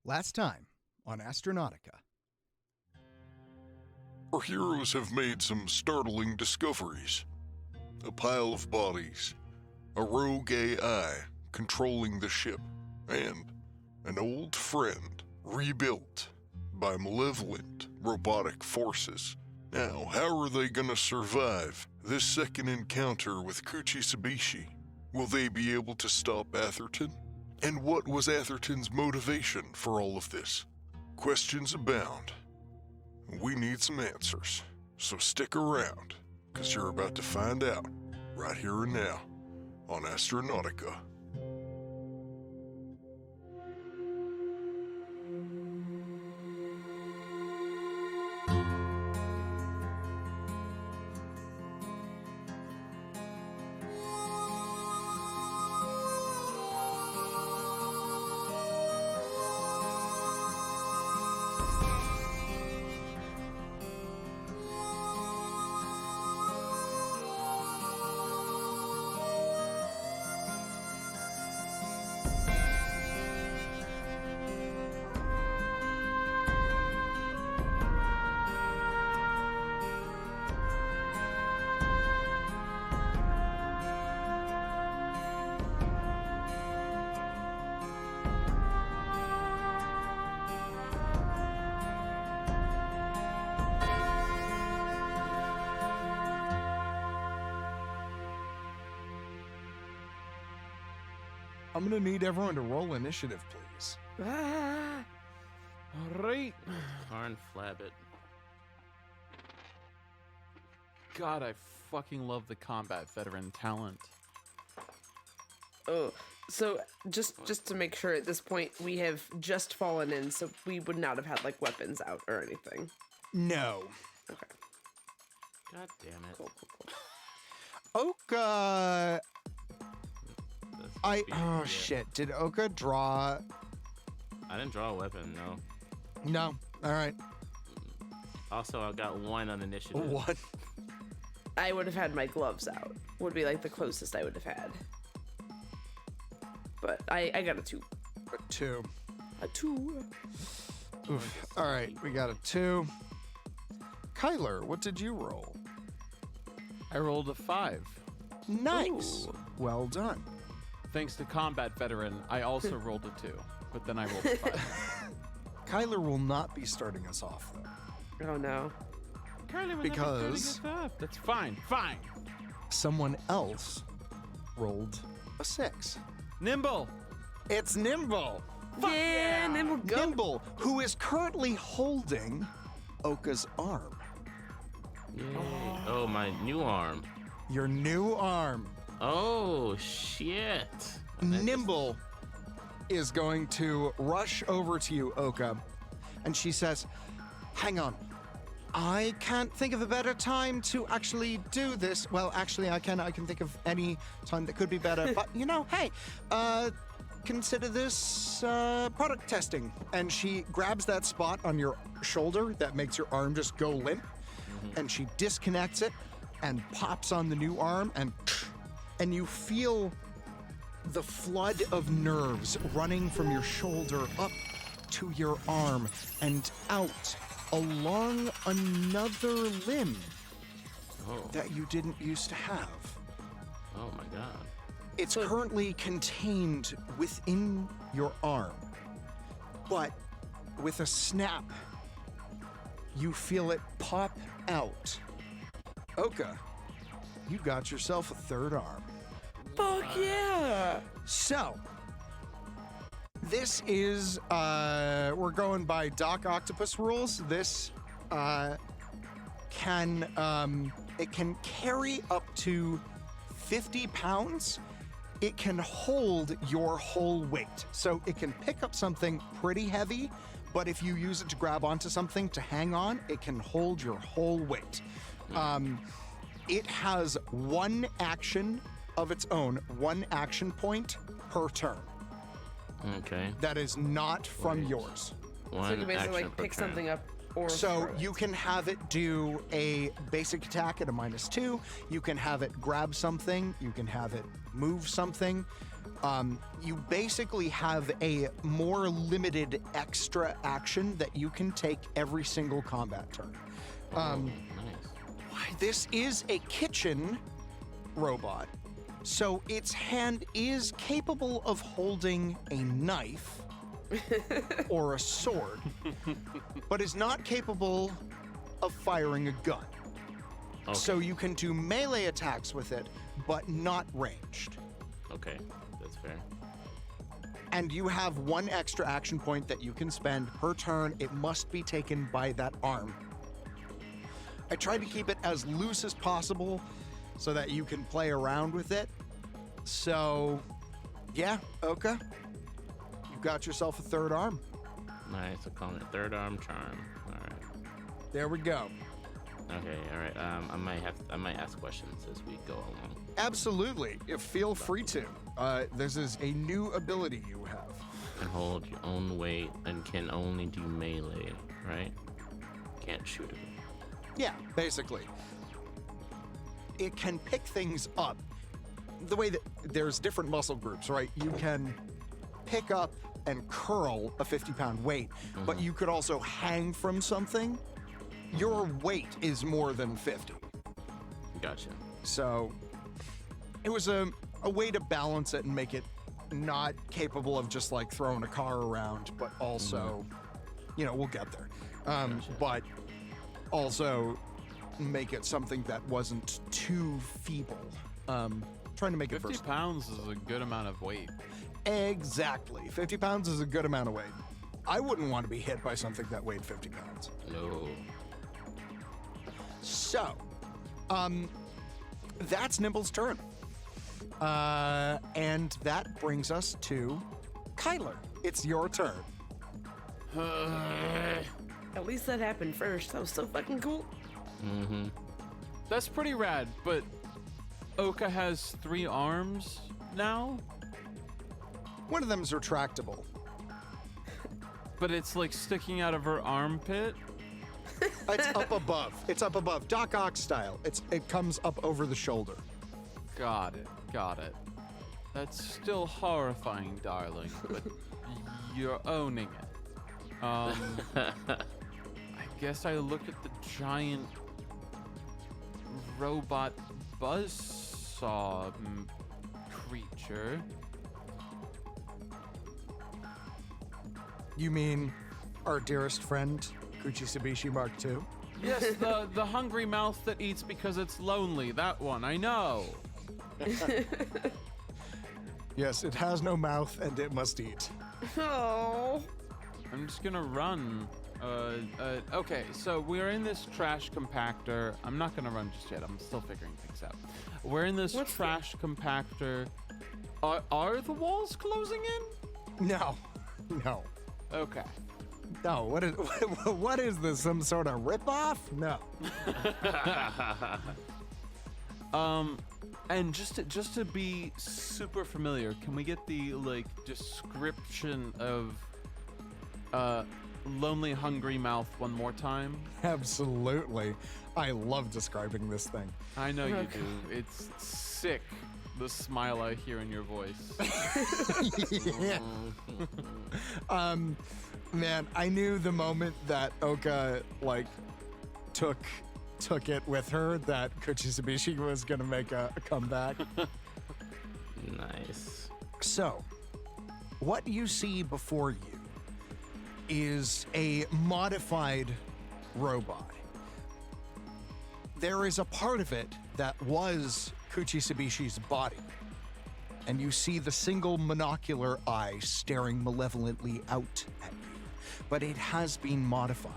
Last time on Astronautica. Our heroes have made some startling discoveries. A pile of bodies, a rogue AI controlling the ship, and an old friend rebuilt by malevolent robotic forces. Now, how are they gonna survive this second encounter with Kuchishibishi? Will they be able to stop Atherton? And what was Atherton's motivation for all of this? Questions abound. We need some answers. So stick around, because you're about to find out right here and now on Astronautica. I'm gonna need everyone to roll initiative, please. All right. Karn Flabbit. God, I fucking love the combat veteran talent. Oh, so just to make sure at this point, we have just fallen in, so we would not have had, like, weapons out or anything. No. Okay. God damn it. Cool. Oka... Yeah. Shit. Did Oka draw... I didn't draw a weapon, no. No. All right. Also, I got one on initiative. What? I would have had my gloves out. Would be, like, the closest I would have had. But I got a 2. A 2. A 2. Oof. All right. We got a 2. Kyler, what did you roll? I rolled a 5. Nice. Ooh. Well done. Thanks to combat veteran, I also rolled a 2, but then I rolled a 5. Kyler will not be starting us off, though. Oh, no. Because- That's fine. Someone else rolled a 6. Nimble. It's Nimble. Yeah, and then we'll go. Nimble, who is currently holding Oka's arm. Yay. Oh, my new arm. Your new arm. Oh, shit. Nimble is going to rush over to you, Oka, and she says, hang on. I can't think of a better time to actually do this. Well, actually, I can think of any time that could be better. But, hey, consider this product testing. And she grabs that spot on your shoulder that makes your arm just go limp. And she disconnects it and pops on the new arm, and you feel the flood of nerves running from your shoulder up to your arm and out along another limb that you didn't used to have. Oh, my God. It's currently contained within your arm, but with a snap, you feel it pop out. Oka, you got yourself a third arm. Fuck yeah! So, this is, we're going by Doc Octopus rules. This can carry up to 50 pounds. It can hold your whole weight. So it can pick up something pretty heavy, but if you use it to grab onto something to hang on, it can hold your whole weight. It has one action of its own, one action point per turn. Okay. That is not from yours. One So you can basically, action like, per pick turn. something up or So throw it. you can have it do a basic attack at a -2. You can have it grab something. You can have it move something. You basically have a more limited extra action that you can take every single combat turn. Nice. This is a kitchen robot, so its hand is capable of holding a knife or a sword, but is not capable of firing a gun. Okay. So you can do melee attacks with it, but not ranged. Okay, that's fair. And you have one extra action point that you can spend per turn. It must be taken by that arm. I tried to keep it as loose as possible so that you can play around with it. So, yeah, Oka, you've got yourself a third arm. Nice. I call it third arm charm. All right. There we go. Okay. All right. I might ask questions as we go along. Absolutely. Feel free to. This is a new ability you have. Can hold your own weight and can only do melee, right? Can't shoot it. Yeah, basically. It can pick things up. The way that there's different muscle groups, right? You can pick up and curl a 50-pound weight, but you could also hang from something. Your weight is more than 50. Gotcha. So it was a way to balance it and make it not capable of just like throwing a car around, but also, we'll get there. But also make it something that wasn't too feeble. Trying to make it 50 pounds is a good amount of weight. Exactly. 50 pounds is a good amount of weight. I wouldn't want to be hit by something that weighed 50 pounds. No. So, that's Nimble's turn. And that brings us to Kyler. It's your turn. At least that happened first. That was so fucking cool. Mm-hmm. That's pretty rad, but Oka has 3 arms now? One of them's retractable. But it's like sticking out of her armpit? It's up above. It's up above. Doc Ock style. It comes up over the shoulder. Got it. That's still horrifying, darling, but you're owning it. I guess I look at the giant robot buzzsaw creature. You mean our dearest friend, Kuchisabishi Mark II? Yes, the hungry mouth that eats because it's lonely. That one, I know. Yes, it has no mouth and it must eat. Oh. I'm just gonna run. Okay, so we're in this trash compactor. I'm not gonna run just yet. I'm still figuring things out. We're in this trash compactor. Are the walls closing in? No. Okay. No, what is this? Some sort of ripoff? No. And just to be super familiar, can we get the description of lonely hungry mouth one more time? Absolutely. I love describing this thing. I know you do. It's sick, the smile I hear in your voice. Yeah. Man, I knew the moment that Oka took it with her that Kuchisabishi was gonna make a comeback. Nice. So, what you see before you is a modified robot. There is a part of it that was Kuchisabishi's body, and you see the single monocular eye staring malevolently out at you, but it has been modified.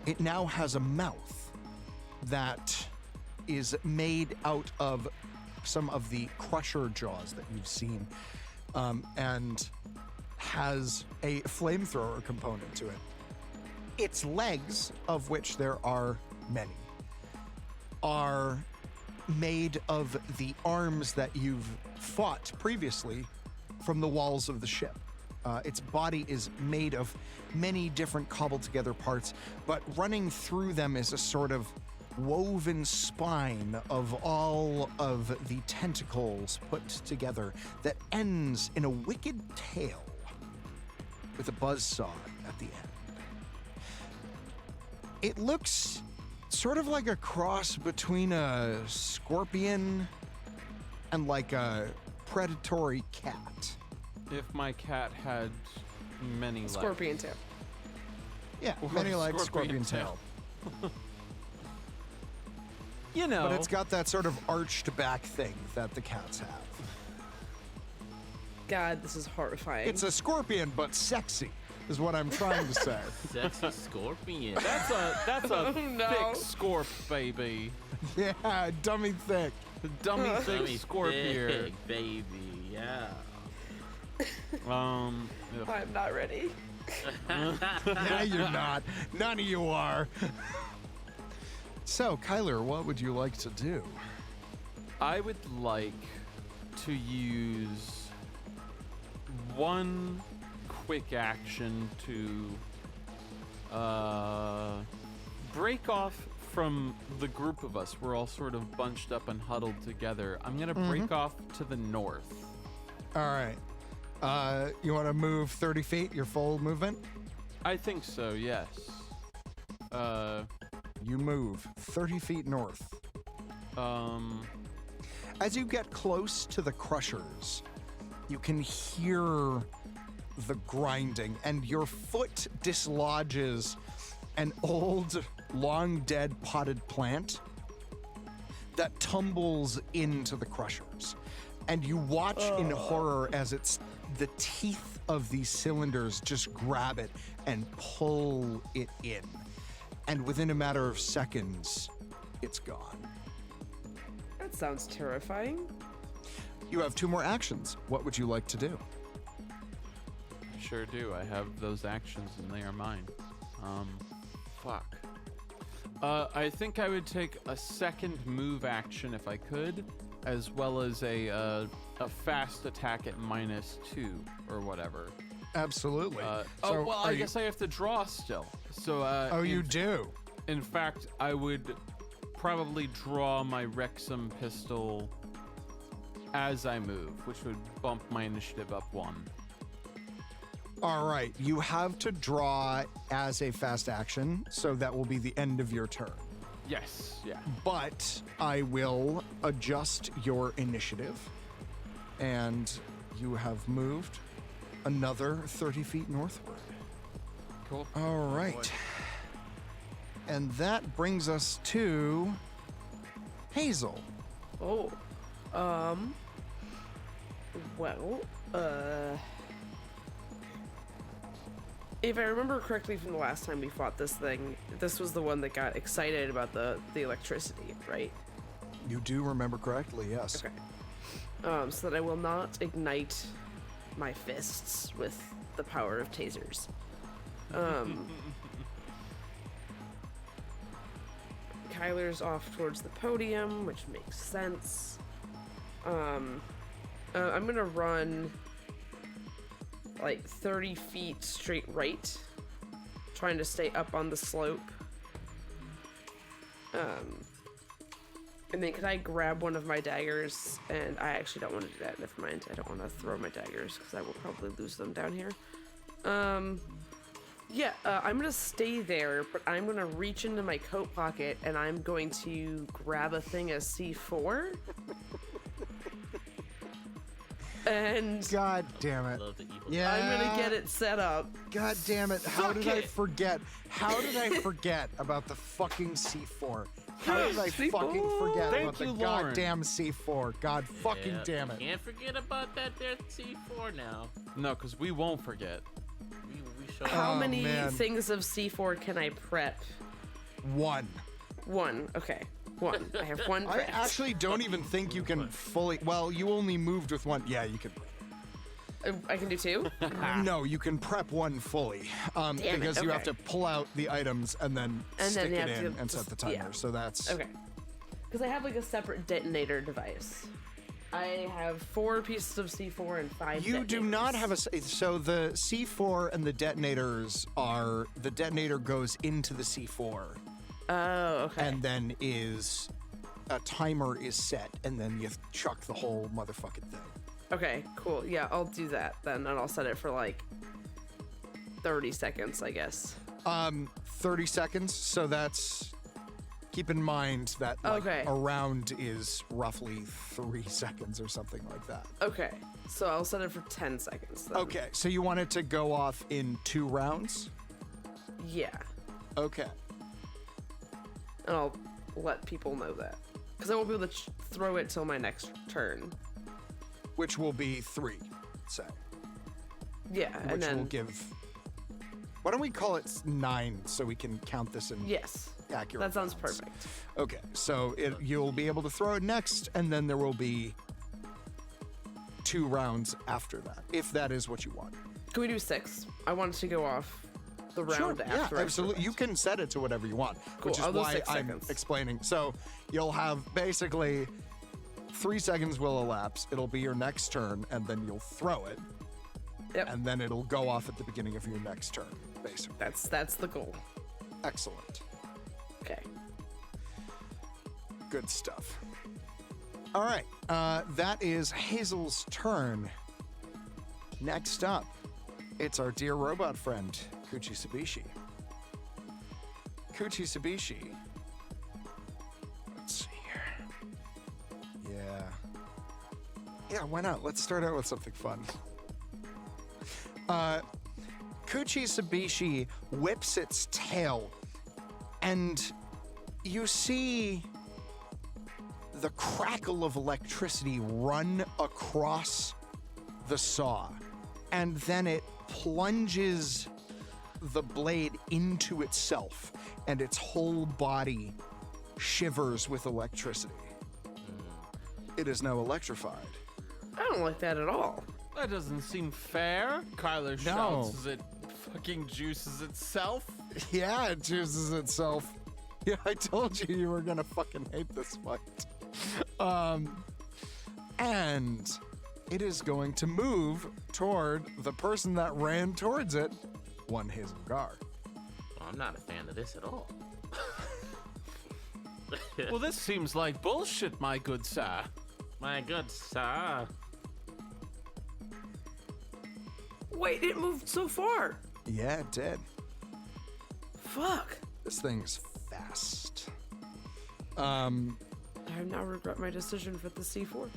It now has a mouth that is made out of some of the crusher jaws that you've seen, and has a flamethrower component to it. Its legs, of which there are many, are made of the arms that you've fought previously from the walls of the ship. Its body is made of many different cobbled together parts, but running through them is a sort of woven spine of all of the tentacles put together that ends in a wicked tail with a buzzsaw at the end. It looks sort of like a cross between a scorpion and like a predatory cat. If my cat had many legs. Scorpion tail. Yeah, Or many like scorpion scorpion tail. You know. But it's got that sort of arched back thing that the cats have. God, this is horrifying. It's a scorpion, but sexy, is what I'm trying to say. Sexy scorpion. That's a Oh, no. thick scorp, baby. Yeah, dummy thick. Dummy thick Dummy scorpion. thick, baby. Yeah. Ugh. I'm not ready. Yeah, you're not. None of you are. So, Kyler, what would you like to do? I would like to use one quick action to break off from the group of us. We're all sort of bunched up and huddled together. I'm going to break off to the north. All right. You want to move 30 feet, your full movement? I think so, yes. You move 30 feet north. As you get close to the crushers, you can hear the grinding, and your foot dislodges an old, long-dead potted plant that tumbles into the crushers. And you watch in horror as the teeth of these cylinders just grab it and pull it in. And within a matter of seconds, it's gone. That sounds terrifying. You have 2 more actions. What would you like to do? Sure do. I have those actions and they are mine. Fuck. I think I would take a second move action if I could, as well as a fast attack at -2 or whatever. Absolutely. I guess I have to draw still. So. You do? In fact, I would probably draw my Wrexham pistol as I move, which would bump my initiative up 1. All right. You have to draw as a fast action, so that will be the end of your turn. Yes, yeah. But I will adjust your initiative, and you have moved another 30 feet northward. Cool. All right. And that brings us to Hazel. Oh. Well, if I remember correctly from the last time we fought this thing, this was the one that got excited about the electricity, right? You do remember correctly, yes. Okay. So that I will not ignite my fists with the power of tasers. Kyler's off towards the podium, which makes sense. I'm gonna run like 30 feet straight right, trying to stay up on the slope. And then could I grab one of my daggers? And I actually don't want to do that. Never mind. I don't want to throw my daggers because I will probably lose them down here. Yeah, I'm gonna stay there, but I'm gonna reach into my coat pocket and I'm going to grab a thing of C4. And God damn it. Love the evil. Yeah. I'm gonna get it set up. God damn it. How Suck did I it. forget? How did I forget about the fucking C4? How did I C4? fucking forget Thank about the you, Lauren. goddamn C4? God fucking Yeah, damn it. Can't forget about that there C4 now. No, because we won't forget. We show How Oh, many man. things of C4 can I prep? 1. 1. Okay. 1. I have 1 I prepped. actually don't even think you can fully. Well, you only moved with 1. Yeah, you can. I can do 2? No, you can prep 1 fully. Damn it, Because you have okay. to pull out the items and then And stick then you it have in to and set just- the timer. yeah. So that's. Okay. Because I have like a separate detonator device. I have 4 pieces of C4 and 5 You do not detonators. have a. So the C4 and the detonators are. The detonator goes into the C4, Oh, okay. And then a timer is set, and then you chuck the whole motherfucking thing. Okay, cool. Yeah, I'll do that then, and I'll set it for like 30 seconds, I guess. 30 seconds. So that's, keep in mind that Okay. a round is roughly 3 seconds or something like that. Okay, so I'll set it for 10 seconds then. Okay, so you want it to go off in 2 rounds? Yeah, Okay. and I'll let people know that. Because I won't be able to throw it till my next turn. Which will be 3, say. Yeah, and Which then... will give... Why don't we call it 9 so we can count this in Yes, accurate that sounds rounds? perfect. Okay, so you'll be able to throw it next, and then there will be 2 rounds after that, if that is what you want. Can we do 6? I want it to go off the round after. Yeah, I absolutely. throw You it. can set it to whatever you want, Cool, which is I'll do why 6 I'm seconds. explaining. So you'll have basically 3 seconds will elapse. It'll be your next turn, and then you'll throw it, Yep, and then it'll go off at the beginning of your next turn, basically. that's the goal. Excellent. Okay. Good stuff. All right, that is Hazel's turn. Next up, it's our dear robot friend, Kuchi Sabishi. Kuchi Sabishi. Let's see here. Yeah, why not? Let's start out with something fun. Kuchi Sabishi whips its tail, and you see the crackle of electricity run across the saw, and then it plunges the blade into itself, and its whole body shivers with electricity. It is now electrified. I don't like that at all. That doesn't seem fair. Kyler No. shouts as it fucking juices itself. Yeah, it chooses itself. Yeah, I told you were gonna fucking hate this fight. And it is going to move toward the person that ran towards it, one Hazel Gar. Well, I'm not a fan of this at all. Well, this seems like bullshit, my good sir. My good sir. Wait, it moved so far. Yeah, it did. Fuck. This thing's fast. I now regret my decision for the C4.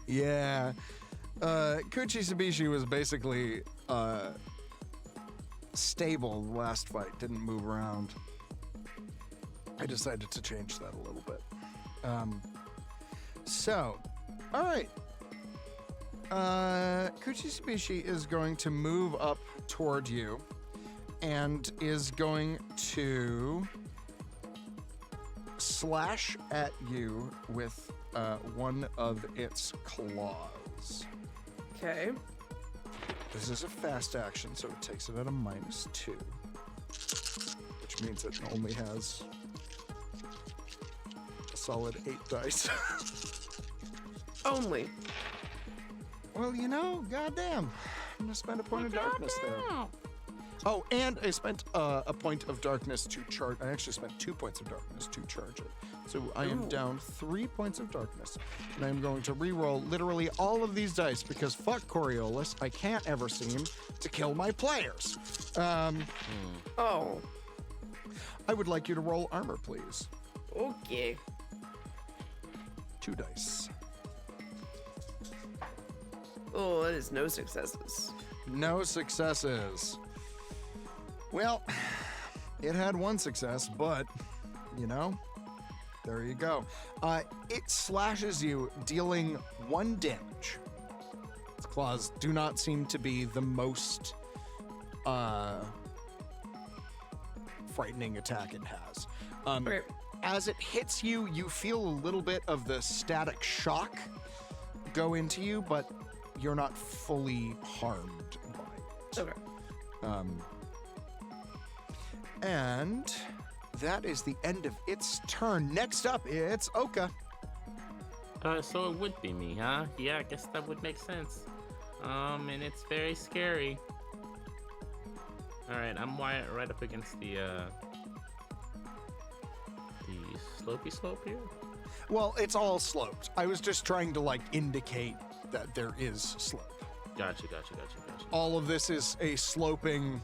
Yeah. Kuchi Sabishi was basically stable the last fight, didn't move around. I decided to change that a little bit. So, all right. Kuchi Sabishi is going to move up toward you and is going to slash at you with one of its claws. Okay. This is a fast action, so it takes it at a -2, which means it only has a solid 8 dice. Only. Well, you know, goddamn. I'm gonna spend a point of darkness there. Oh, and I spent a point of darkness to charge. I actually spent 2 points of darkness to charge it. So I am Ooh. down 3 points of darkness. And I'm going to re-roll literally all of these dice because fuck Coriolis. I can't ever seem to kill my players. Oh. I would like you to roll armor, please. Okay. 2 dice. Oh, that is no successes. No successes. Well, it had 1 success, but, you know, there you go. It slashes you, dealing 1 damage. Its claws do not seem to be the most frightening attack it has. Okay. As it hits you, you feel a little bit of the static shock go into you, but you're not fully harmed by it. Okay. And that is the end of its turn. Next up, it's Oka. So it would be me, huh? Yeah, I guess that would make sense. And it's very scary. All right, I'm right up against the slopey slope here. Well, it's all sloped. I was just trying to like indicate that there is slope. Gotcha. All of this is a sloping,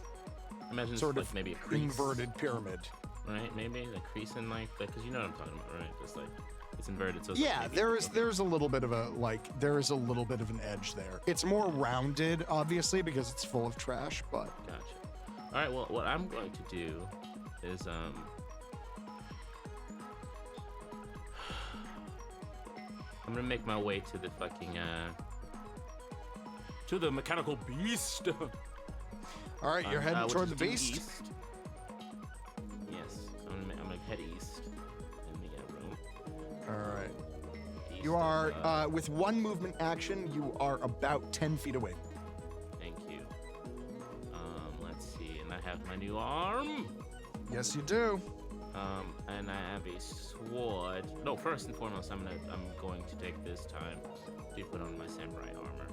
Imagine sort it's of like maybe a crease, inverted pyramid. right? Maybe a crease in like, because you know what I'm talking about, right? It's like it's inverted. So it's Yeah, like maybe- there's a little bit of an edge there. It's more rounded, obviously, because it's full of trash, but Gotcha. All right. Well, what I'm going to do is I'm gonna make my way to the fucking to the mechanical beast. all right, you're heading which toward is the due beast. east. Yes, I'm gonna head east in the room. All right. East You are, of, with one movement action, you are about 10 feet away. Thank you. Let's see, and I have my new arm. Yes, you do. And I have a sword. No, first and foremost, I'm going to take this time to put on my samurai armor.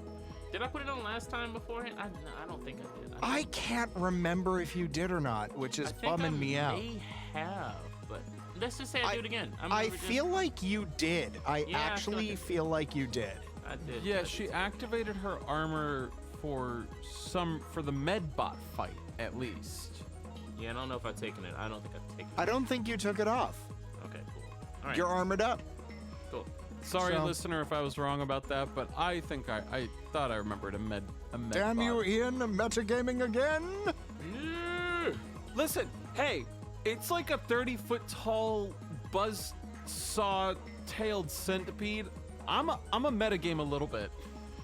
Did I put it on last time beforehand? I don't think I did. I can't remember if you did or not, which is I think bumming me out. I may have, but let's just say I do it again. I feel like you did. I Yeah, I feel actually like feel like you did. I did. Yeah, I she did. activated her armor for the medbot fight, at least. Yeah, I don't know if I've taken it. I don't think I've taken it. I don't think you took it off. Okay, cool. All right, You're armored up. cool. Sorry, So- listener, if I was wrong about that, but I think I thought I remembered a medbot. Damn you, Ian, metagaming again? Yeah. Listen, hey, it's like a 30-foot tall buzz saw-tailed centipede. I'm a metagame a little bit.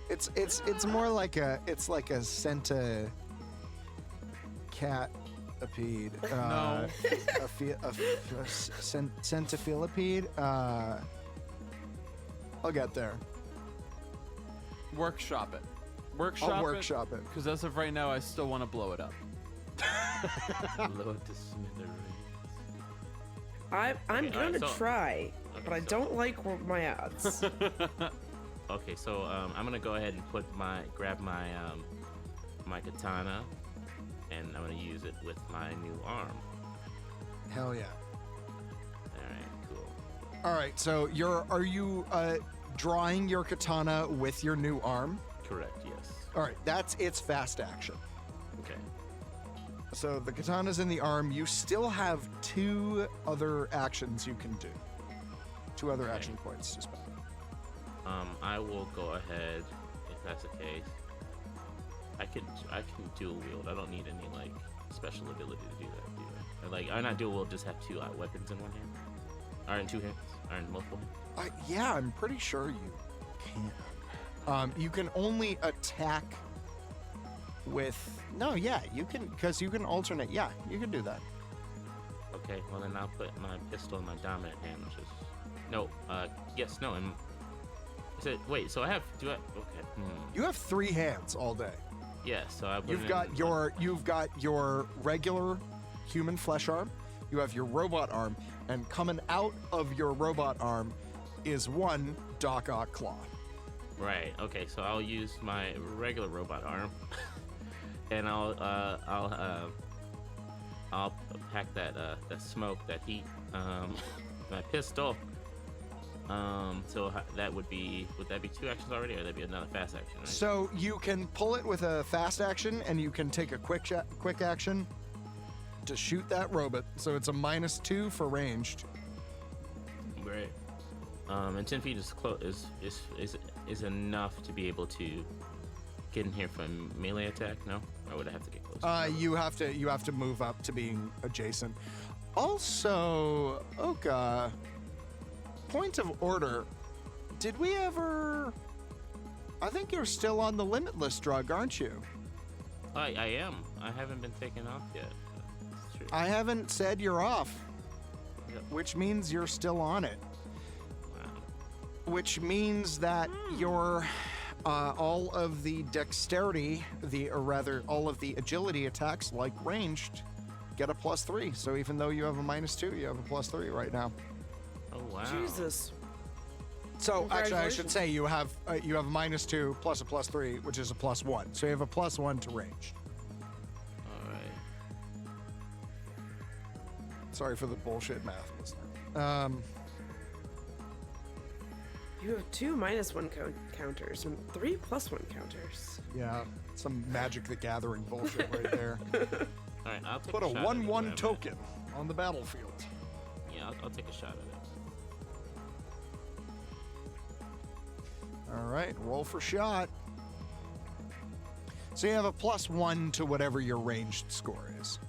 It's more like a centa catapede. No. Centiphilipede. I'll get there. Workshop it. I'll workshop it. Because as of right now, I still want to blow it up. Load to smithereens. I'm Okay, gonna alright, so- try, Okay, but I so- don't like my odds. Okay, so I'm gonna go ahead and grab my my katana, and I'm gonna use it with my new arm. Hell yeah. All right, cool. All right, so are you drawing your katana with your new arm? Correct. Yes. All right, that's its fast action. Okay. So the katana's in the arm. You still have 2 other actions you can do. 2 other Okay. action points to spend. I will go ahead if that's the case. I can dual wield. I don't need any like special ability to do that. Do I? Or, like, I not dual wield. Just have 2 weapons in one hand. Or in 2 hands. Or in multiple hands. Yeah, I'm pretty sure you can. You can only attack with... No, yeah, you can, because you can alternate. Yeah, you can do that. Okay. Well, then I'll put my pistol in my dominant hand, which is no. Yes. No. And is it? Wait. So I have. Do I? Okay. You have 3 hands all day. Yeah. So I. Put You've it got in, your regular human flesh arm, you have your robot arm, and coming out of your robot arm is 1 Doc Ock claw. Right. Okay. So I'll use my regular robot arm, and I'll pack that smoke, that heat, my pistol. So that would that be 2 actions already, or that'd be another fast action? Right? So you can pull it with a fast action, and you can take a quick action to shoot that robot. So it's a -2 for ranged. Right. And 10 feet is enough to be able to get in here from melee attack. No, or would I have to get close? You have to move up to being adjacent. Also, Oka, point of order. Did we ever? I think you're still on the limitless drug, aren't you? I am. I haven't been taken off yet. That's true. I haven't said you're off, Yep. which means you're still on it. Wow. Which means that your all of the dexterity, all of the agility attacks, like ranged, get a +3. So even though you have a -2, you have a +3 right now. Oh wow. Jesus. So actually, I should Congratulations. say you have a -2 plus a +3, which is a +1. So you have a +1 to ranged. All right. Sorry for the bullshit math, listener. You have 2 -1 counters and 3 +1 counters. Yeah, some Magic the Gathering bullshit right there. All right, I'll take Put a shot at it, 1/1 whatever. token on the battlefield. Yeah, I'll take a shot at it. All right, roll for shot. So you have a +1 to whatever your ranged score is.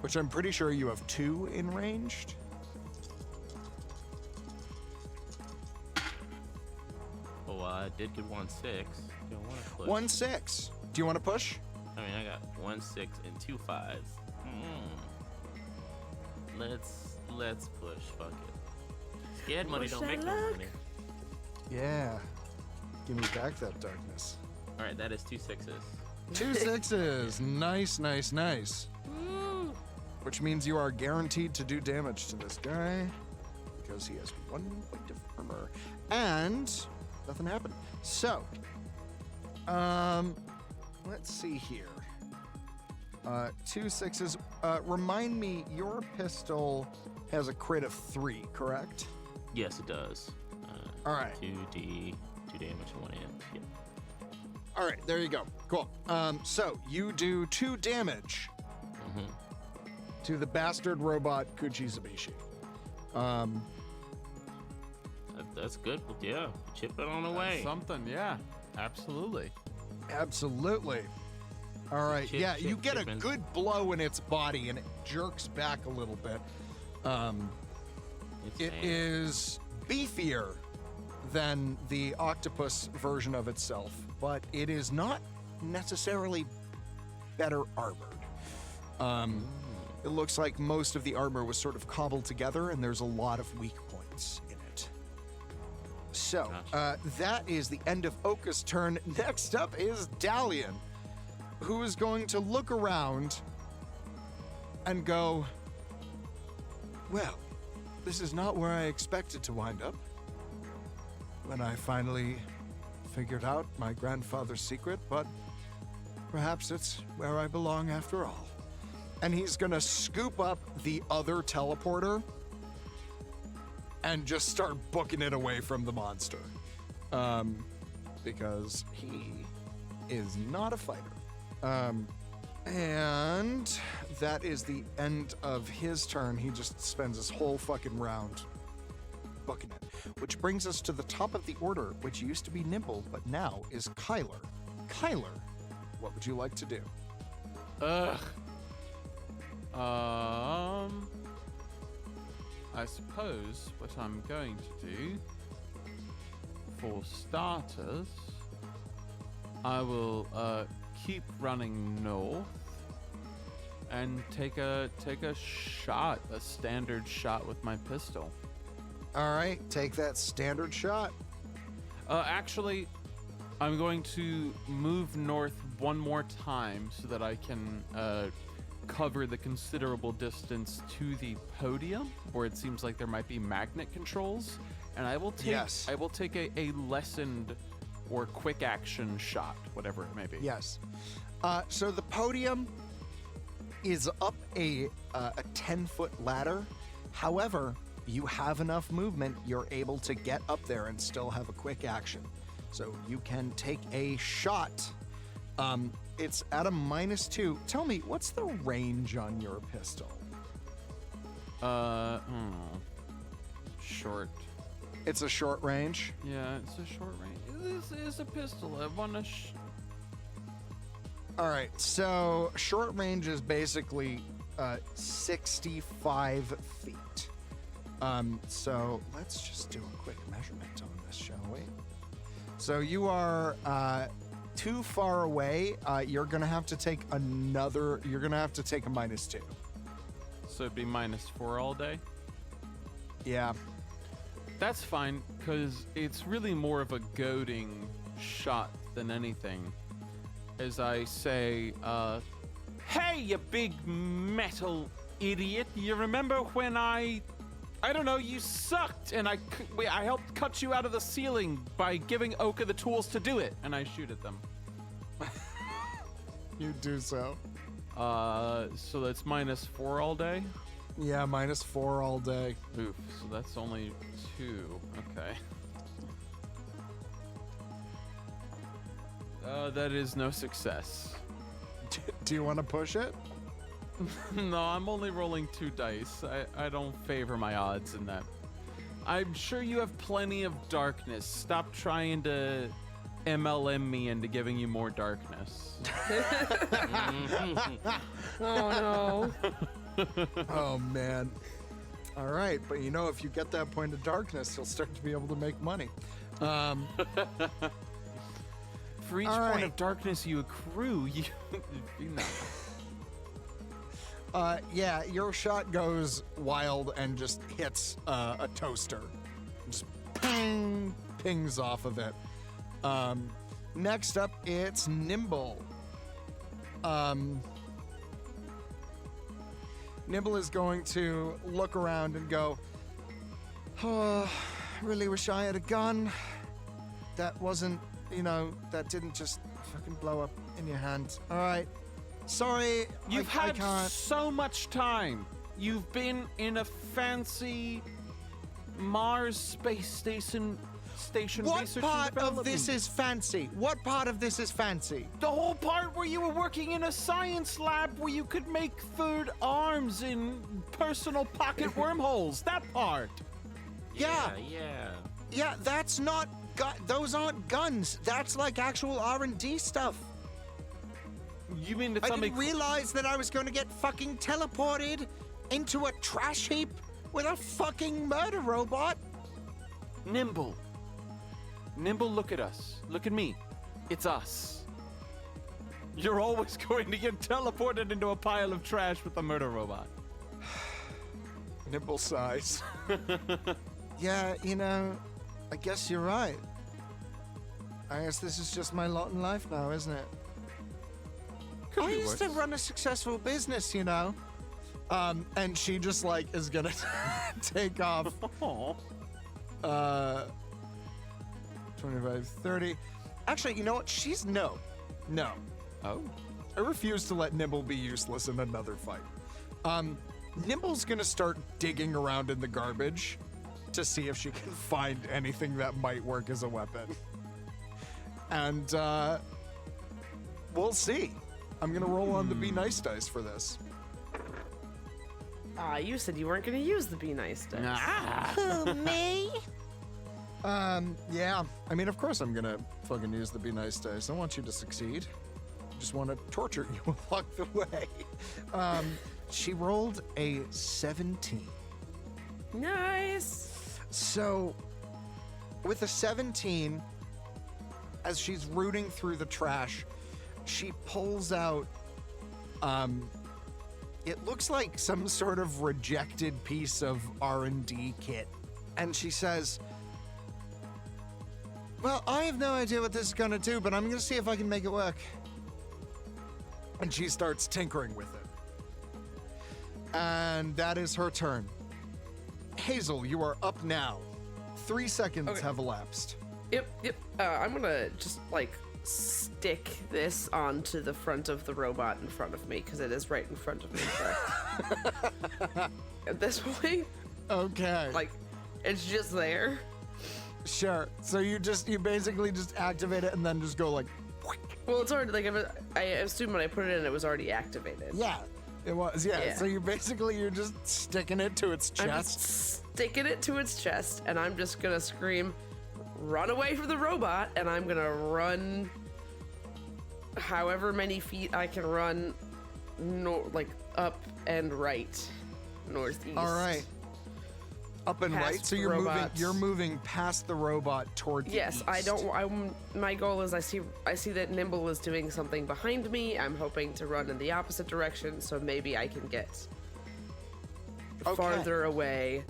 Which I'm pretty sure you have 2 in ranged. Oh, I did get 1/6. Do I want to push? 1/6. Do you want to push? I mean, I got 1/6 and 2 5s. Let's push. Fuck it. Scared money Wish don't I make no luck. money. Yeah. Give me back that darkness. All right, that is 2 6s. 2 6s. Nice, nice, nice. Which means you are guaranteed to do damage to this guy because he has 1 point of armor. And nothing happened. So, let's see here. 2 6s. Remind me, your pistol has a crit of 3, correct? Yes, it does. All right. 2 damage and 1 amp. Yep. All right, there you go. Cool. So you do 2 damage to the bastard robot Kuchizabishi. That's good. Yeah, chip it on the way. Something, yeah. Absolutely. Absolutely. All right. Chip, yeah, you chip, get a chippin'. good blow in its body, and it jerks back a little bit. It's It fast. is beefier than the octopus version of itself, but it is not necessarily better armored. It looks like most of the armor was sort of cobbled together, and there's a lot of weak points in it. So, that is the end of Oka's turn. Next up is Dalian, who is going to look around and go, well, this is not where I expected to wind up. When I finally figured out my grandfather's secret, but perhaps it's where I belong after all. And he's gonna scoop up the other teleporter and just start booking it away from the monster. Because he is not a fighter. And that is the end of his turn. He just spends his whole fucking round booking it. Which brings us to the top of the order, which used to be Nimble, but now is Kyler. Kyler, what would you like to do? I suppose what I'm going to do, for starters, I will keep running north and take a shot, a standard shot with my pistol. All right, take that standard shot. Actually, I'm going to move north one more time so that I can cover the considerable distance to the podium, where it seems like there might be magnet controls, and I will take Yes. I will take a lessened or quick action shot, whatever it may be. Yes. So the podium is up a 10-foot ladder. However, you have enough movement, you're able to get up there and still have a quick action. So you can take a shot. It's at a -2. Tell me, what's the range on your pistol? Short. It's a short range. Yeah, it's a short range. This is a pistol. I want to. All right, so short range is basically 65 feet. So let's just do a quick measurement on this, shall we? So you are too far away. You're gonna have to take another. You're gonna have to take a -2. So it'd be -4 all day. Yeah. That's fine, because it's really more of a goading shot than anything. As I say, hey, you big metal idiot, you remember when I don't know, you sucked, and I helped cut you out of the ceiling by giving Oka the tools to do it, and I shoot at them. You do so. So that's -4 all day? Yeah, -4 all day. Oof, so that's only 2. Okay. That is no success. Do you want to push it? No, I'm only rolling 2 dice. I don't favor my odds in that. I'm sure you have plenty of darkness. Stop trying to MLM me into giving you more darkness. Oh no. Oh man. All right, but you know, if you get that point of darkness, you'll start to be able to make money. For each All point right. of darkness you accrue, you no. Yeah, your shot goes wild and just hits a toaster. Just ping, pings off of it. Next up, it's Nimble. Nimble is going to look around and go, oh, I really wish I had a gun. That wasn't, that didn't just fucking blow up in your hand. All right. Sorry, You've I had can't. so much time. You've been in a fancy Mars space station What research part and development. of this is fancy? What part of this is fancy? The whole part where you were working in a science lab where you could make third arms in personal pocket wormholes. That part. Yeah. Yeah, that's not those aren't guns. That's like actual R&D stuff. You mean to I tell me didn't realize that I was going to get fucking teleported into a trash heap with a fucking murder robot. Nimble, look at us. Look at me. It's us. You're always going to get teleported into a pile of trash with a murder robot. Nimble sighs. Yeah, I guess you're right. I guess this is just my lot in life now, isn't it? Could I be used to worse. run a successful business, and she just is gonna take off. Aw. 25, 30. Actually, you know what? No. Oh. I refuse to let Nimble be useless in another fight. Nimble's gonna start digging around in the garbage to see if she can find anything that might work as a weapon. And, we'll see. I'm gonna roll on the Be Nice dice for this. You said you weren't gonna use the Be Nice dice. Ah. Me? Yeah. I mean, of course I'm gonna fucking use the Be Nice dice. I want you to succeed. I just want to torture you along the way. She rolled a 17. Nice. So, with a 17, as she's rooting through the trash, she pulls out, it looks like some sort of rejected piece of R&D kit. And she says, well, I have no idea what this is gonna do, but I'm gonna see if I can make it work. And she starts tinkering with it. And that is her turn. Hazel, you are up now. 3 seconds have elapsed. Yep. I'm gonna just stick this onto the front of the robot in front of me because it is right in front of me. Correct? At this point, Okay. it's just there. Sure. So you basically just activate it and then just go Well, it's already I assume when I put it in, it was already activated. yeah, it was. Yeah. Yeah. So you're just sticking it to its I'm just chest. sticking it to its chest, and I'm just gonna scream, "Run away from the robot!" And I'm gonna run however many feet I can run, up and right, northeast. All right. Up and Past right. So robots. you're moving past the robot toward the Yes, east. My goal is I see that Nimble is doing something behind me. I'm hoping to run in the opposite direction, so maybe I can get Okay. farther away.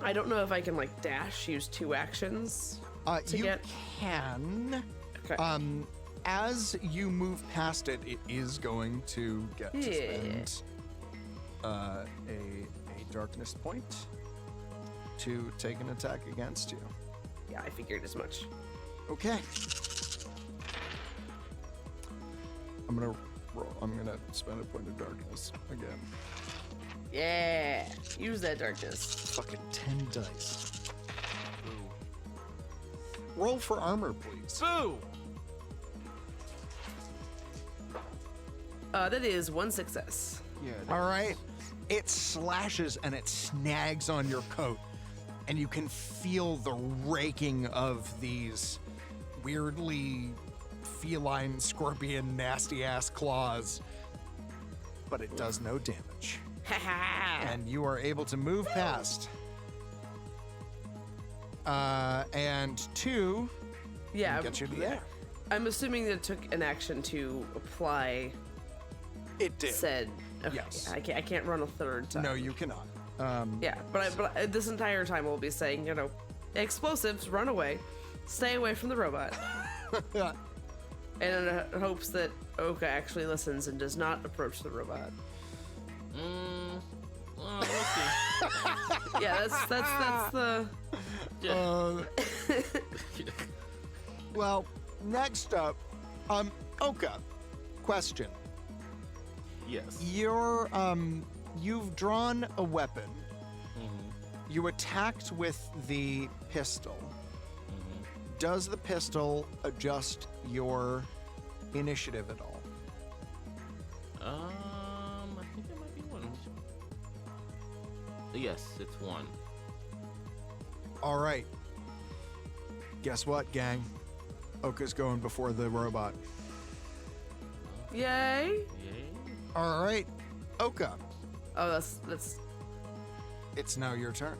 I don't know if I can dash, use 2 actions to You get. can. Okay. As you move past it, it is going to get to Yeah. spend a darkness point to take an attack against you. Yeah, I figured as much. Okay. I'm gonna gonna spend a point of darkness again. Yeah, use that darkness. Fucking 10 dice. Roll for armor, please. Boo! That is 1 success. Yeah. All right. It slashes and it snags on your coat, and you can feel the raking of these weirdly feline, scorpion, nasty-ass claws, but it does no damage. And you are able to move past. And 2 Yeah, get you to there. I'm assuming that it took an action to apply It did. said. Okay, Yes. I can't run a third time. No, you cannot. Yeah, but this entire time we'll be saying, explosives, run away, stay away from the robot, and in hopes that Oka actually listens and does not approach the robot. Well, we'll see. Yeah, that's the. Well, next up, Oka, question. Yes. You've drawn a weapon. Mm-hmm. You attacked with the pistol. Mm-hmm. Does the pistol adjust your initiative at all? I think there might be one. Yes, it's 1. All right. Guess what, gang? Oka's going before the robot. Yay! Yay. All right, Oka, Oh, that's. it's now your turn.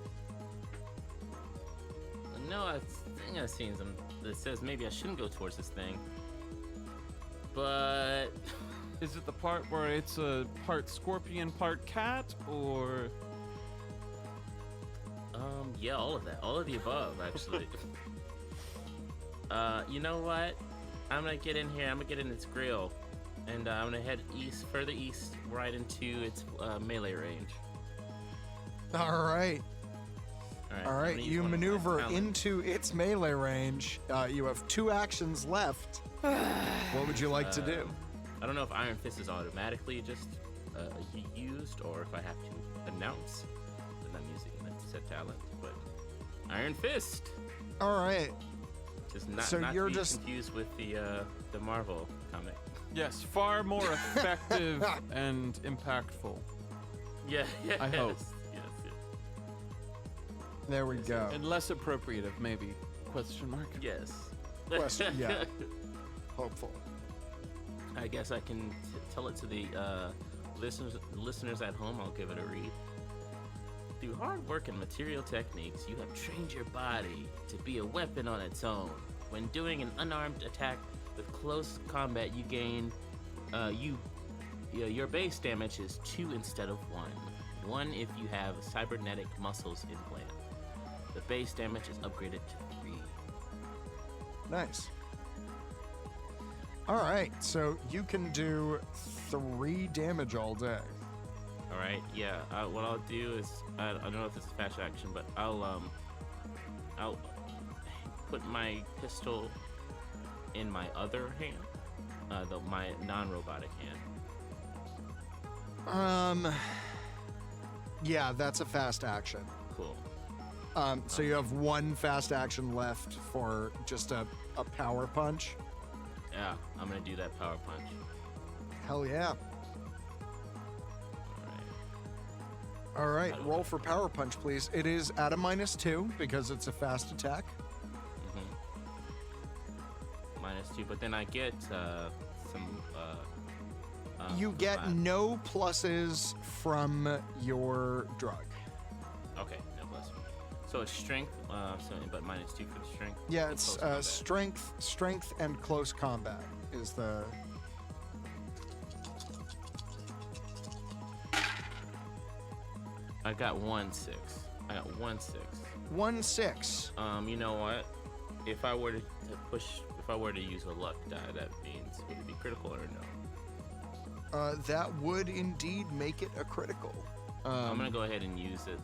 No, I think I've seen some that says maybe I shouldn't go towards this thing. But Is it the part where it's a part scorpion, part cat, or? yeah, all of that. All of the above, actually. You know what? I'm gonna get in here, I'm gonna get in its grill. And I'm gonna head further east, right into its melee range. All right. All All I'm right, gonna use you one of my maneuver talents. into its melee range. You have 2 actions left. What would you like to do? I don't know if Iron Fist is automatically just used, or if I have to announce that I'm using that set talent. But Iron Fist, All right. just not So not you're to be just- confused with the Marvel comic. Yes, far more effective and impactful. Yeah, yeah. I hope. Yes. There we go. And less appropriative, maybe. Question mark. Yes. Question, yeah. Hopeful. I guess I can tell it to the listeners at home. I'll give it a read. Through hard work and material techniques, you have trained your body to be a weapon on its own. When doing an unarmed attack with close combat, you gain your base damage is 2 instead of 1. 1 if you have cybernetic muscles implant. The base damage is upgraded to 3. Nice. All right, so you can do 3 damage all day. All right, yeah. What I'll do is I don't know if it's a fast action, but I'll put my pistol in my other hand, my non-robotic hand. Yeah, that's a fast action. Cool. So you have 1 fast action left for just a power punch. Yeah, I'm gonna do that power punch. Hell yeah. All right. All right, roll for power punch, please. It is at a -2 because it's a fast attack. -2, but then I get some. You get five. no pluses from your drug. Okay, no plus. So it's strength, but -2 for the strength. Yeah, and it's close combat. strength, and close combat is the. I got 1/6. I got 1/6. 1/6. You know what? If I were to use a luck die, that means would it be critical or no? That would indeed make it a critical. I'm gonna go ahead and use it.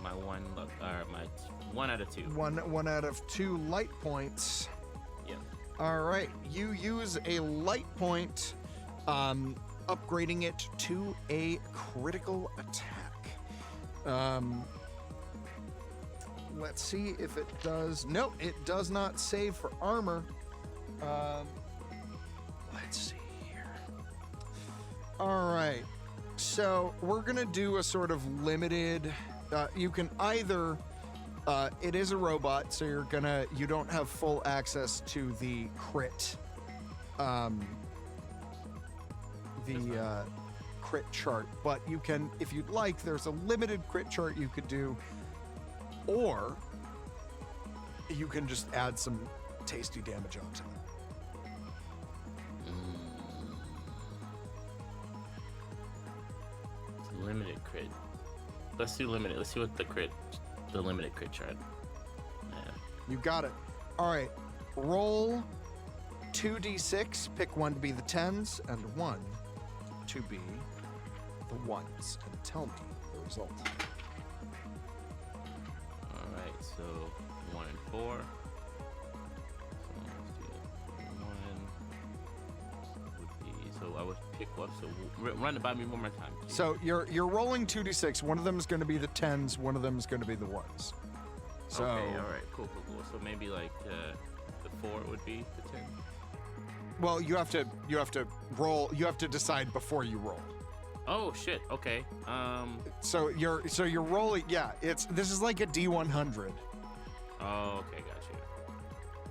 My 1 luck, or my 1 out of 2. One out of 2 light points. Yeah. All right, you use a light point. upgrading it to a critical attack. Let's see if it does. Nope, it does not save for armor. Let's see here. All right. So we're going to do a sort of limited. You can either. It is a robot, so you don't have full access to the crit. Crit chart, but you can, if you'd like, there's a limited crit chart you could do, or you can just add some tasty damage onto it. Limited crit. Let's do limited. Let's see what the limited crit chart. Yeah. You got it. All right. Roll 2d6. Pick one to be the 10s and one to be the 1s. And tell me the result. All right. So 1 and 4. So let's do 1 would be. So I would pick what? So run it by me one more time. Please. So you're rolling 2d6. One of them is going to be the 10s. One of them is going to be the 1s. So, okay. All right. Cool. So maybe like the 4 would be the 10. Well, you have to roll. You have to decide before you roll. Oh shit. Okay. So you're rolling. Yeah. This is like a D100. Oh, okay. Gotcha.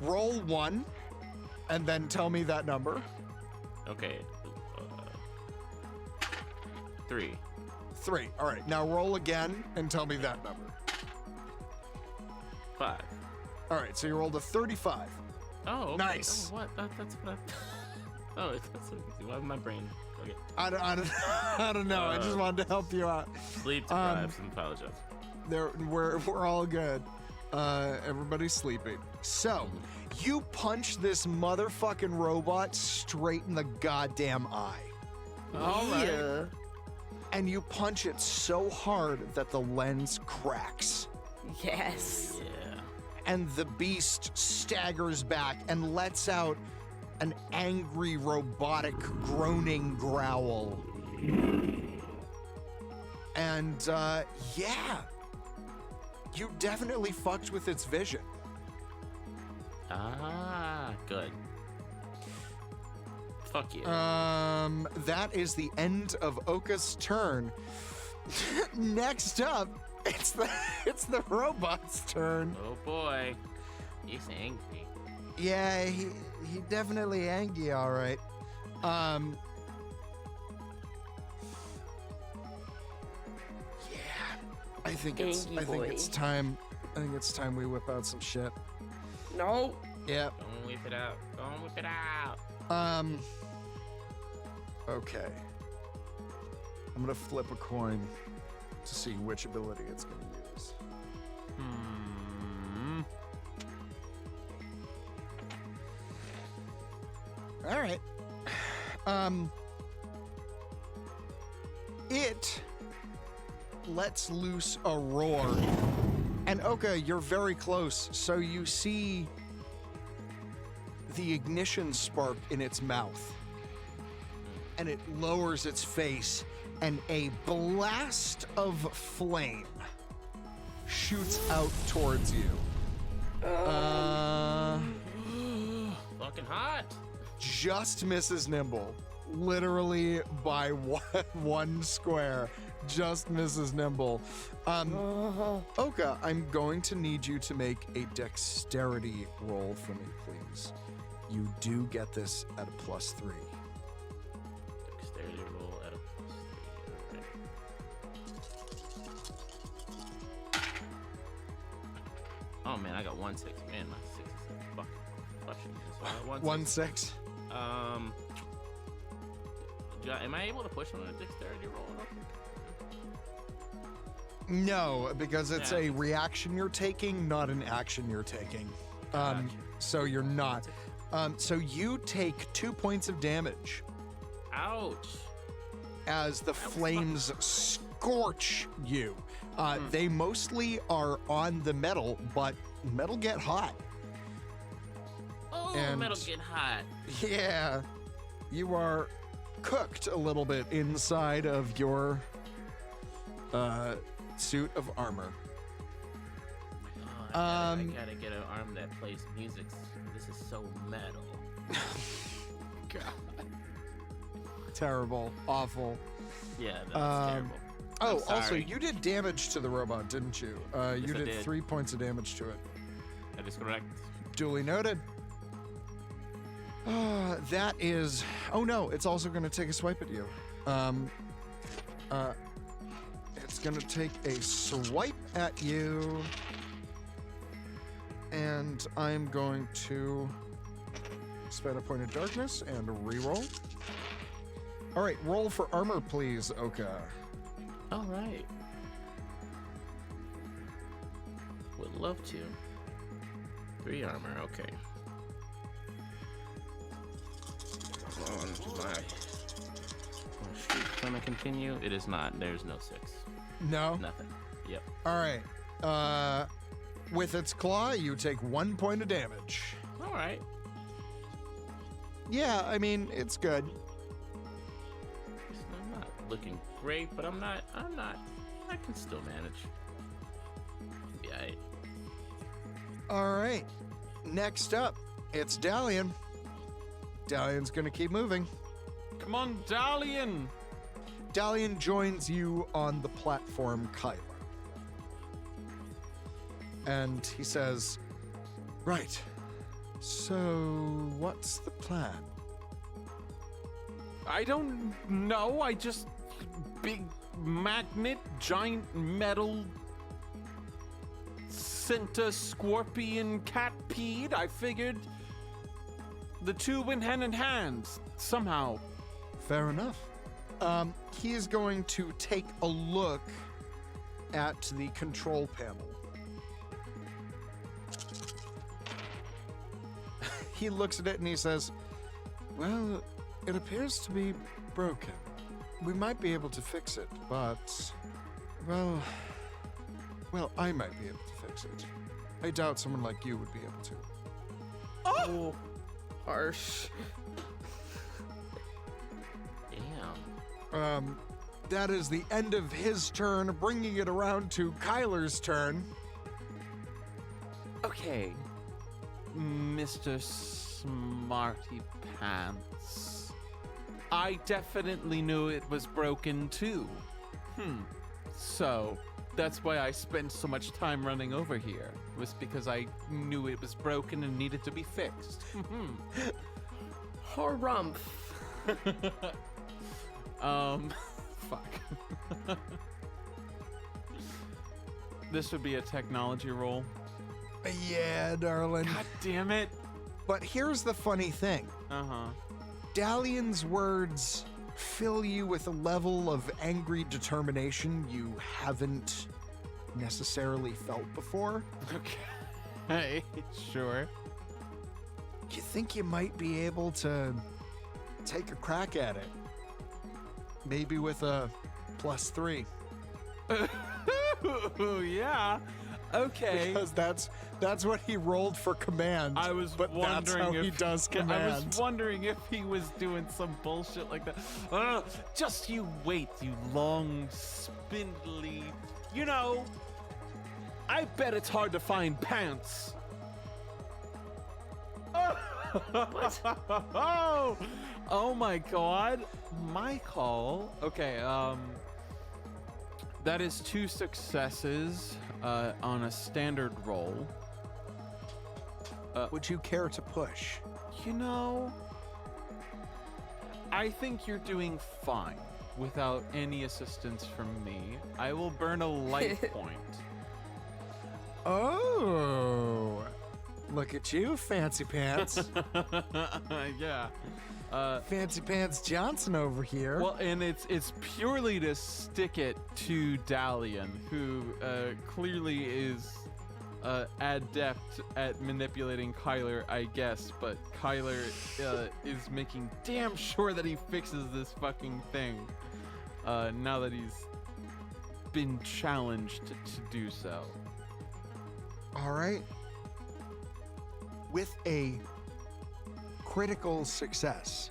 Roll 1, and then tell me that number. Okay. 3. 3. All right. Now roll again and tell me that number. 5. All right. So you rolled a 35. Oh, okay. Nice. Oh, what? That's what I. Oh, that's so easy. Why my brain? Okay. I don't know. I just wanted to help you out. Sleep deprived and apologize. We're all good. Everybody's sleeping. So, you punch this motherfucking robot straight in the goddamn eye. All right. And you punch it so hard that the lens cracks. Yes. Yeah. And the beast staggers back and lets out an angry robotic groaning growl. And yeah, you definitely fucked with its vision. Ah, good. Fuck you. That is the end of Oka's turn. Next up, it's the robot's turn. Oh boy, he's angry. Yeah, he definitely angry, all right. Yeah, I think it's time. I think it's time we whip out some shit. No. Yep. Don't whip it out. Don't whip it out. Okay. I'm gonna flip a coin to see which ability it's gonna use. All right. It lets loose a roar. And Oka, you're very close, so you see the ignition spark in its mouth. And it lowers its face, and a blast of flame shoots out towards you. Fucking hot. Just misses Nimble. Literally by one square. Just misses Nimble. Oka, I'm going to need you to make a dexterity roll for me, please. You do get this at a +3. Dexterity roll at a +3. Okay. Oh man, I got 1 6. Man, my 6 is fucking crushing. So I got 1 6. Am I able to push on a dexterity roll? No, because it's a reaction you're taking, not an action you're taking. Gotcha. So you're not. So you take 2 points of damage. Ouch. As the flames scorch you. They mostly are on the metal, but metal get hot. Oh, And- metal get hot. Yeah, you are cooked a little bit inside of your suit of armor. Oh, I gotta get an arm that plays music. This is so metal. God. Terrible. Awful. Yeah, that's terrible. Oh, I'm also, sorry. you did damage to the robot, didn't you? You I did did. 3 points of damage to it. That is correct. Duly noted. That is... Oh, no, it's also going to take a swipe at you. It's going to take a swipe at you. And I'm going to spend a point of darkness and reroll. All right, roll for armor, please, Oka. All right. Would love to. 3 armor, okay. On to my streak gonna continue. It is not. There's no 6. No? Nothing. Yep. All right. With its claw, you take 1 point of damage. All right. Yeah, I mean, it's good. I'm not looking great, but I'm not. I can still manage. Yeah. All right. Next up, it's Dalian. Dalian's going to keep moving. Come on, Dalian! Dalian joins you on the platform, Kyler. And he says, right, so what's the plan? I don't know. I just... Big magnet, giant metal... Center scorpion cat peed. I figured... The two went hand in hand, somehow. Fair enough. He is going to take a look at the control panel. He looks at it and he says, well, it appears to be broken. We might be able to fix it, but, well, I might be able to fix it. I doubt someone like you would be able to. Oh, harsh. Damn. That is the end of his turn, bringing it around to Kyler's turn. Okay, Mr. Smarty Pants. I definitely knew it was broken too. So, that's why I spent so much time running over here, was because I knew it was broken and needed to be fixed. Harumph. Fuck. This would be a technology roll. Yeah, darling. God damn it. But here's the funny thing. Uh-huh. Dalian's words fill you with a level of angry determination you haven't necessarily felt before. Okay, sure. You think you might be able to take a crack at it. Maybe with a +3. Yeah. Okay. Because that's what he rolled for command. I was but wondering that's how if he does I command. was wondering if he was doing some bullshit like that. Just you wait, you long, spindly. You know, I bet it's hard to find pants. Oh my God, my call. Okay, that is 2 successes on a standard roll. Would you care to push? You know, I think you're doing fine without any assistance from me. I will burn a light point. Oh, look at you, Fancy Pants. Yeah. Fancy Pants Johnson over here. Well, and it's purely to stick it to Dalian, who clearly is adept at manipulating Kyler, I guess, but Kyler is making damn sure that he fixes this fucking thing now that he's been challenged to do so. All right. With a critical success,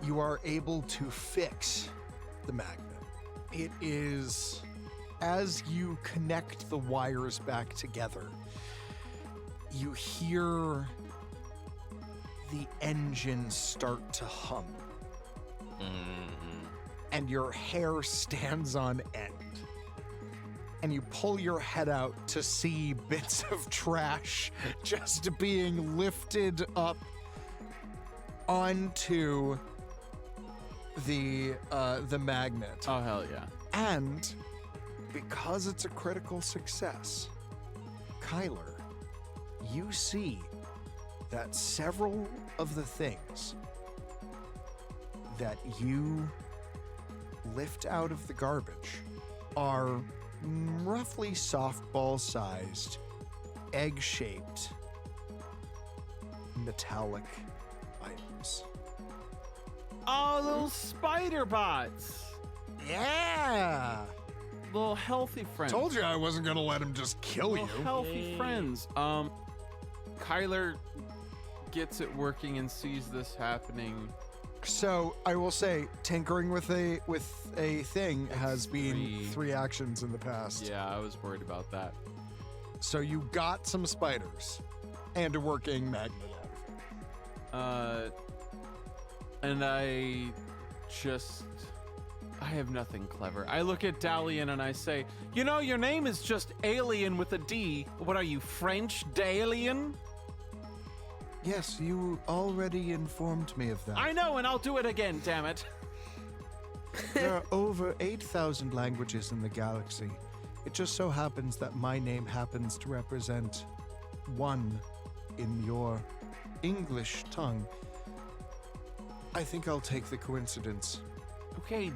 you are able to fix the magnet. It is, as you connect the wires back together, you hear the engine start to hum. And your hair stands on end. And you pull your head out to see bits of trash just being lifted up onto the magnet. Oh, hell yeah. And because it's a critical success, Kyler, you see that several of the things that you lift out of the garbage are roughly softball-sized, egg-shaped, metallic items. Oh, little spider bots. Yeah! Little healthy friends. Told you I wasn't gonna let him just kill you. Little healthy friends. Kyler gets it working and sees this happening. So I will say, tinkering with a thing has been 3 actions in the past. Yeah, I was worried about that. So you got some spiders and a working magnet out of it. And I have nothing clever. I look at Dalian and I say, you know, your name is just Alien with a D. What are you, French Dalian? Yes, you already informed me of that. I know, and I'll do it again, damn it. There are over 8,000 languages in the galaxy. It just so happens that my name happens to represent one in your English tongue. I think I'll take the coincidence. Okay,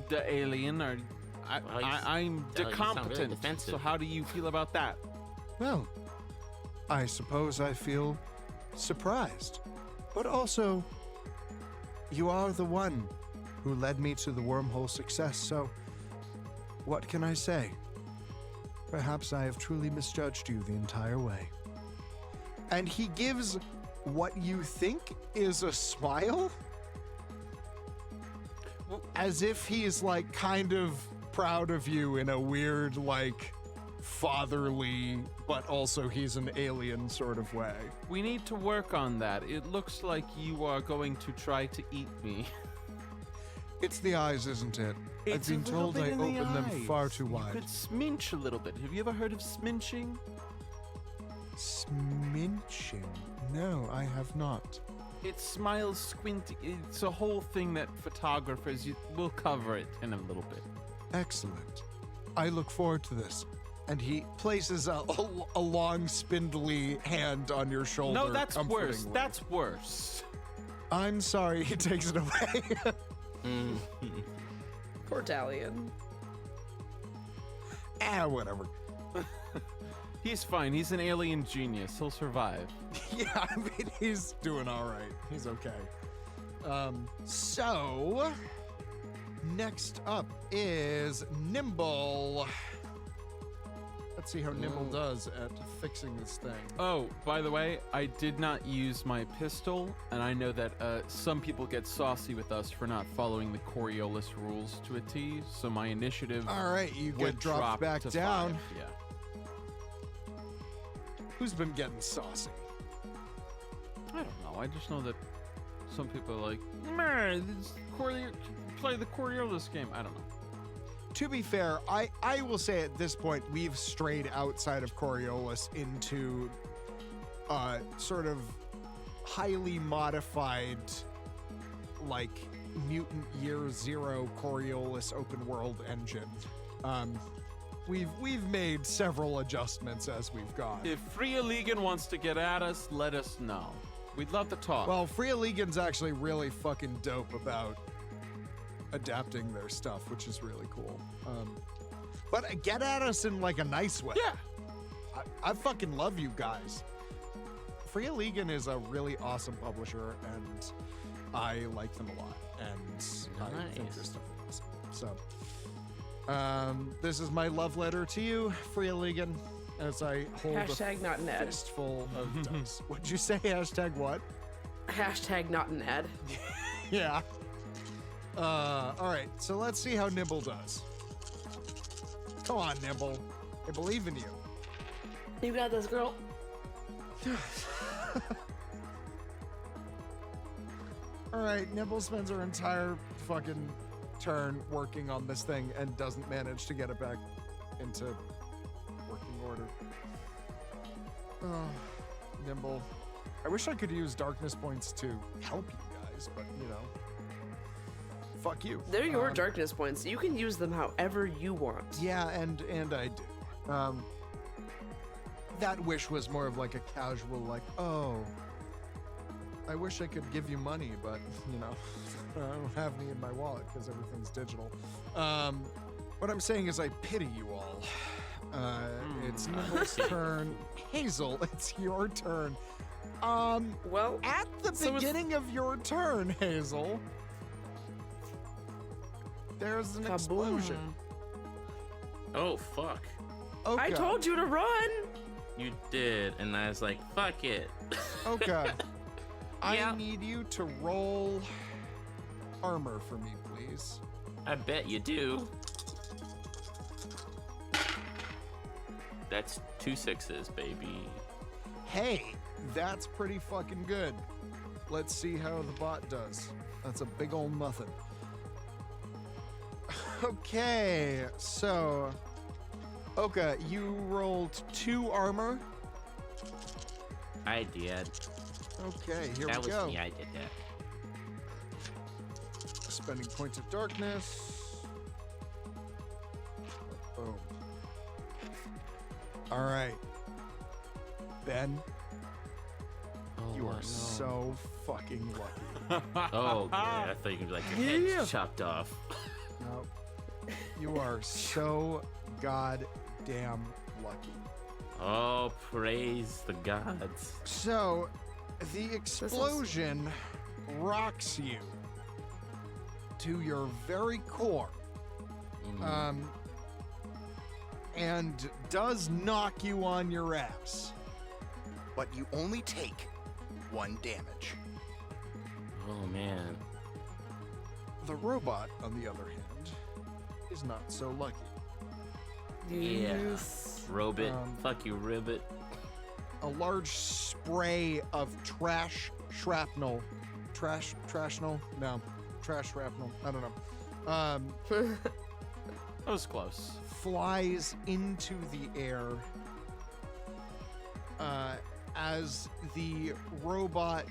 the alien, I'm you sound really decompetent. defensive. So how do you feel about that? Well, I suppose I feel surprised. But also, you are the one who led me to the wormhole success, so what can I say? Perhaps I have truly misjudged you the entire way. And he gives what you think is a smile, as if he's like kind of proud of you in a weird, like, fatherly, but also he's an alien sort of way. We need to work on that. It looks like you are going to try to eat me. It's the eyes, isn't it? It's I've been a little told bit I in the open them eyes. far too You wide. could sminch a little bit. Have you ever heard of sminching? Sminching? No, I have not. It smiles squinty. It's a whole thing that photographers will cover it in a little bit. Excellent. I look forward to this. And he places a long, spindly hand on your shoulder. No, that's worse. comfortingly. That's worse. I'm sorry, he takes it away. Poor Dalian. Whatever. He's fine. He's an alien genius. He'll survive. Yeah, I mean, he's doing all right. He's okay. So, next up is Nimble. Let's see how Nimble does at fixing this thing. Oh, by the way, I did not use my pistol, and I know that some people get saucy with us for not following the Coriolis rules to a T, so my initiative All right, you would get dropped drop back to down. 5. Yeah. Who's been getting saucy? I don't know. I just know that some people are like, man, play the Coriolis game. I don't know. To be fair, I will say at this point, we've strayed outside of Coriolis into sort of highly modified, like, Mutant Year Zero Coriolis open world engine. We've made several adjustments as we've gone. If Free Legan wants to get at us, let us know. We'd love to talk. Well, Free Legan's actually really fucking dope about adapting their stuff, which is really cool. But get at us in like a nice way. yeah. I fucking love you guys. Free Legan is a really awesome publisher, and I like them a lot, and I think Nice. their stuff is awesome. So, this is my love letter to you, Free Legan, as I hold Hashtag a not an ad. fistful of dice. What'd you say? Hashtag what? Hashtag not an ad. Yeah. All right, so let's see how Nibble does. Come on, Nibble. I believe in you. You got this, girl. All right, Nibble spends her entire fucking turn working on this thing and doesn't manage to get it back into working order. Oh, Nibble. I wish I could use darkness points to help you guys, but you know, fuck you. They're your darkness points. You can use them however you want. Yeah, and I do. That wish was more of like a casual, like, oh, I wish I could give you money, but you know, I don't have any in my wallet because everything's digital. What I'm saying is I pity you all. It's Nibble's turn. Hazel, it's your turn. Well, at the beginning of your turn, Hazel, there's an explosion. Oh, fuck. Okay. I told you to run. You did, and I was like, fuck it. Okay. Yeah. I need you to roll armor for me, please. I bet you do. That's 2 6s, baby. Hey, that's pretty fucking good. Let's see how the bot does. That's a big old nothing. Okay, so Oka, you rolled 2 armor. I did. Okay, here That we was go. me, I did that. Spending points of darkness. Boom. All right. Ben, Oh, you are no. so fucking lucky. Oh, okay. I thought you could be like, your head's chopped off. No. You are so goddamn lucky. Oh, praise the gods. So, the explosion rocks you to your very core. And does knock you on your ass. But you only take 1 damage. Oh, man. The robot, on the other hand, is not so lucky. Yes. Robit. Fuck you, Ribbit. A large spray of trash shrapnel. Trashnel? No. Trash shrapnel. I don't know. That was close. Flies into the air as the robot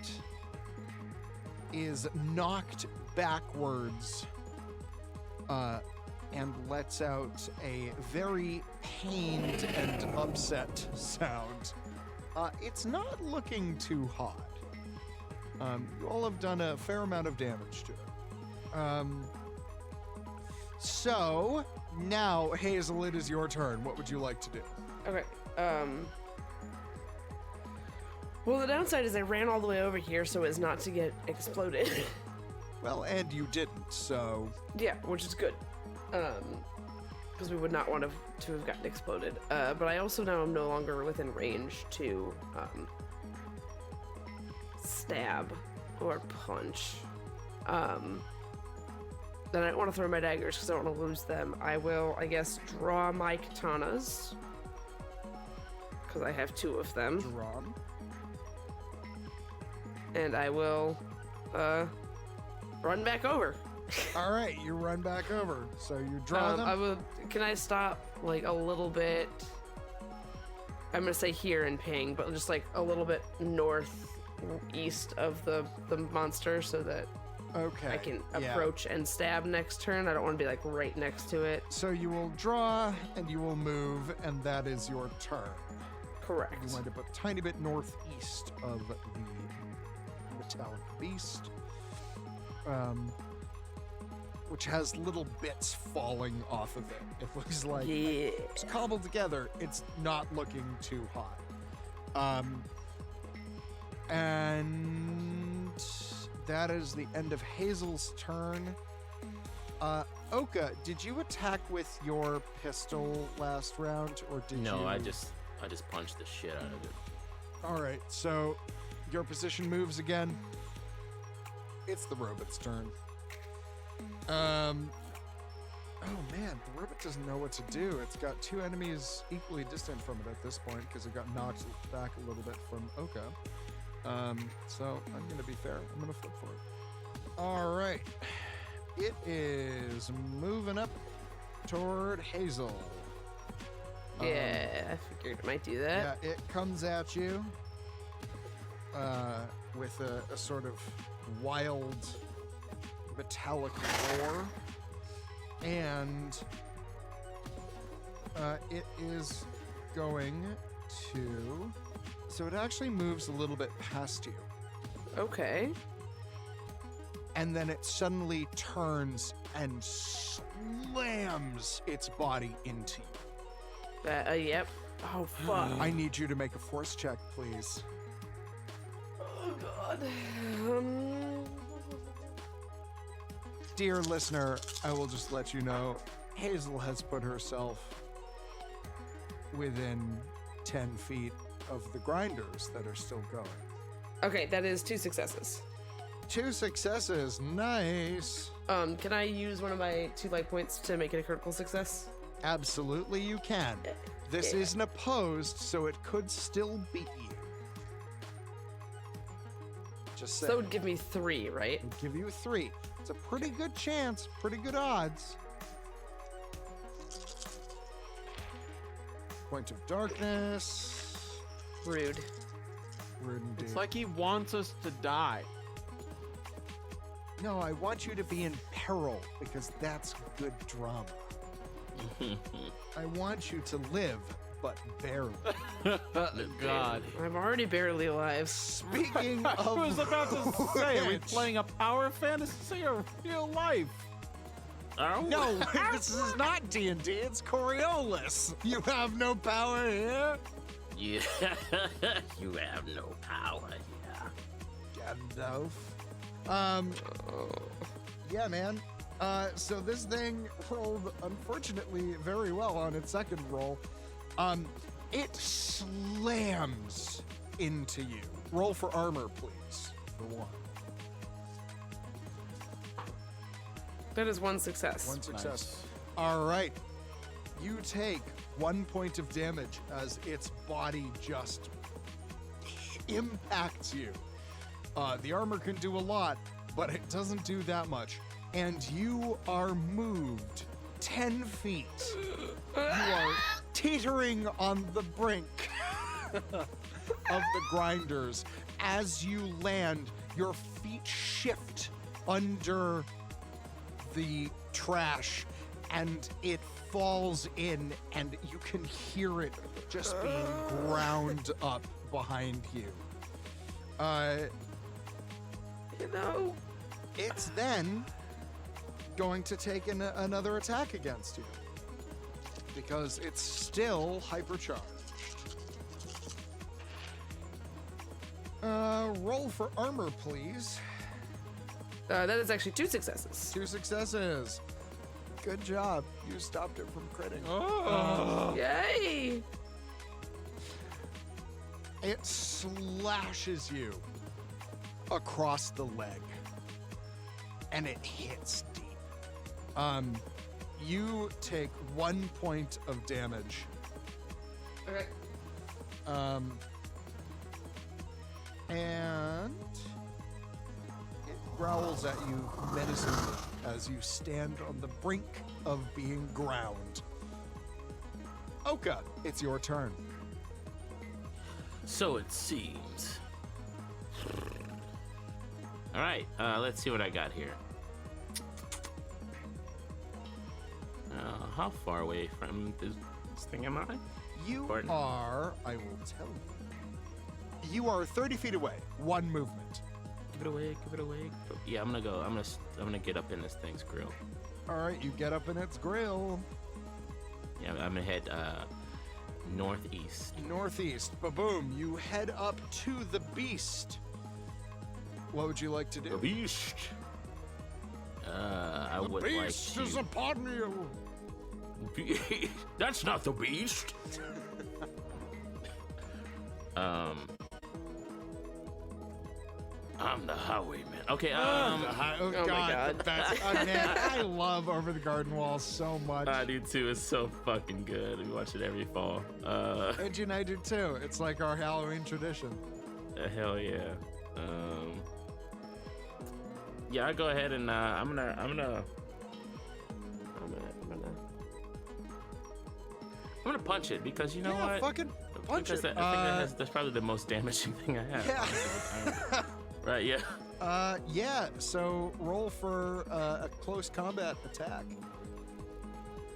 is knocked backwards and lets out a very pained and upset sound. It's not looking too hot. You all have done a fair amount of damage to it. So, now, Hazel, it is your turn. What would you like to do? Okay. Well, the downside is I ran all the way over here so as not to get exploded. Well, and you didn't, so... Yeah, which is good. Because we would not want to have gotten exploded. But I also now am no longer within range to stab or punch. Then I don't want to throw my daggers because I don't want to lose them. I will, I guess, draw my katanas. Because I have 2 of them. Drawn. And I will run back over. All right, you run back over. So you draw them. Can I stop like a little bit? I'm gonna say here in ping, but just like a little bit northeast of the monster, so that Okay. I can yeah. approach and stab next turn. I don't want to be like right next to it. So you will draw and you will move, and that is your turn. Correct. You wind up a tiny bit northeast of the metallic beast, which has little bits falling off of it. It looks like it's cobbled together. It's not looking too hot. And that is the end of Hazel's turn. Oka, did you attack with your pistol last round, or did you? No, I just punched the shit out of it. All right, so your position moves again. It's the robot's turn. Oh man, the robot doesn't know what to do. It's got 2 enemies equally distant from it at this point because it got knocked back a little bit from Oka. So I'm gonna be fair. I'm gonna flip for it. All right, it is moving up toward Hazel. Yeah, I figured it might do that. Yeah, it comes at you with a sort of wild metallic roar. And it is going to... So it actually moves a little bit past you. Okay. And then it suddenly turns and slams its body into you. Yep. Oh, fuck. I need you to make a force check, please. Oh, God. Dear listener, I will just let you know, Hazel has put herself within 10 feet of the grinders that are still going. Okay, that is 2 successes. 2 successes, nice. Can I use one of my 2 life points to make it a critical success? Absolutely you can. This Yeah. isn't opposed, so it could still beat you. Just So say. that would give me 3, right? I'll give you a 3. It's a pretty good chance, pretty good odds. Point of darkness. Rude. Rude indeed. It's like he wants us to die. No, I want you to be in peril because that's good drama. I want you to live, but barely. God. I'm already barely alive. Speaking I of was about to say, are we which- playing a power fantasy or real life? Oh, No, this is not D&D, it's Coriolis. You have no power here. yeah. You have no power here. Gandalf. Yeah, man. So this thing rolled, unfortunately, very well on its second roll. It slams into you. Roll for armor, please, for 1. That is 1 success. 1 success. Nice. All right. You take 1 point of damage as its body just impacts you. The armor can do a lot, but it doesn't do that much. And you are moved 10 feet. You are teetering on the brink of the grinders. As you land, your feet shift under the trash and it falls in, and you can hear it just being ground up behind you. No. It's then going to take another attack against you because it's still hypercharged. Roll for armor, please. That is actually 2 successes. 2 successes. Good job. You stopped it from critting. Yay! It slashes you across the leg, and it hits deep. You take 1 point of damage. Okay. And it growls at you menacingly as you stand on the brink of being ground. Oka, it's your turn. So it seems. All right, let's see what I got here. How far away from this thing am I? You Important. are, I will tell you are 30 feet away. 1 movement. Give it away, give it away. Yeah, I'm gonna get up in this thing's grill. All right, you get up in its grill. Yeah, I'm gonna head northeast. Northeast. Ba-boom. You head up to the beast. What would you like to do? beast. I would like to. upon you. That's not the beast. I'm the highwayman. Okay, Oh, my God. That's, man, I love Over the Garden Wall so much. I do too. It's so fucking good. We watch it every fall. Edgy and I do too. It's like our Halloween tradition. Hell yeah. Yeah, I go ahead and I'm gonna punch it because you know Yeah, what? fucking punch Because it. I think that's probably the most damaging thing I have. Yeah. Right, yeah. Yeah, so roll for a close combat attack.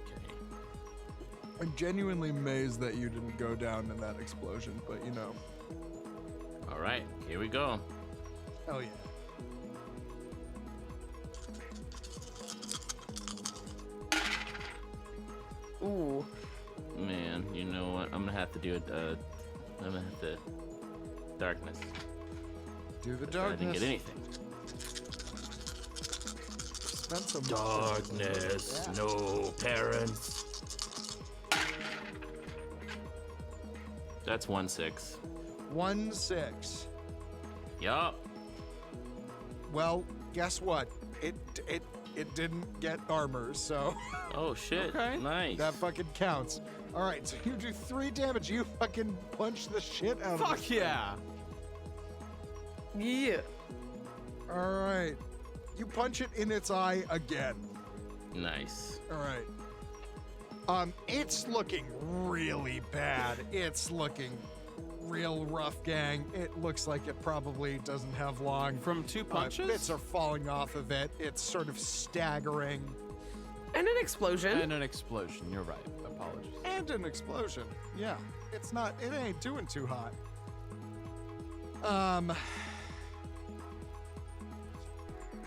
Okay. I'm genuinely amazed that you didn't go down in that explosion, but you know. All right, here we go. Oh yeah. Ooh. Man, you know what? I'm gonna have to do it. I'm gonna have to darkness. Do the I darkness. didn't get anything. Spend some Darkness, Yeah. no parents. That's 1-6. 1-6. Yup. Well, guess what? It didn't get armor, so Oh shit. Okay. Nice. that fucking counts. All right, so you do 3 damage. You fucking punch the shit out of it. Fuck yeah. Yeah. All right. You punch it in its eye again. Nice. All right. It's looking really bad. It's looking real rough, gang. It looks like it probably doesn't have long. From 2 punches? Bits are falling off of it. It's sort of staggering. And an explosion. And an explosion. You're right. Apologies. And an explosion. Yeah. It ain't doing too hot.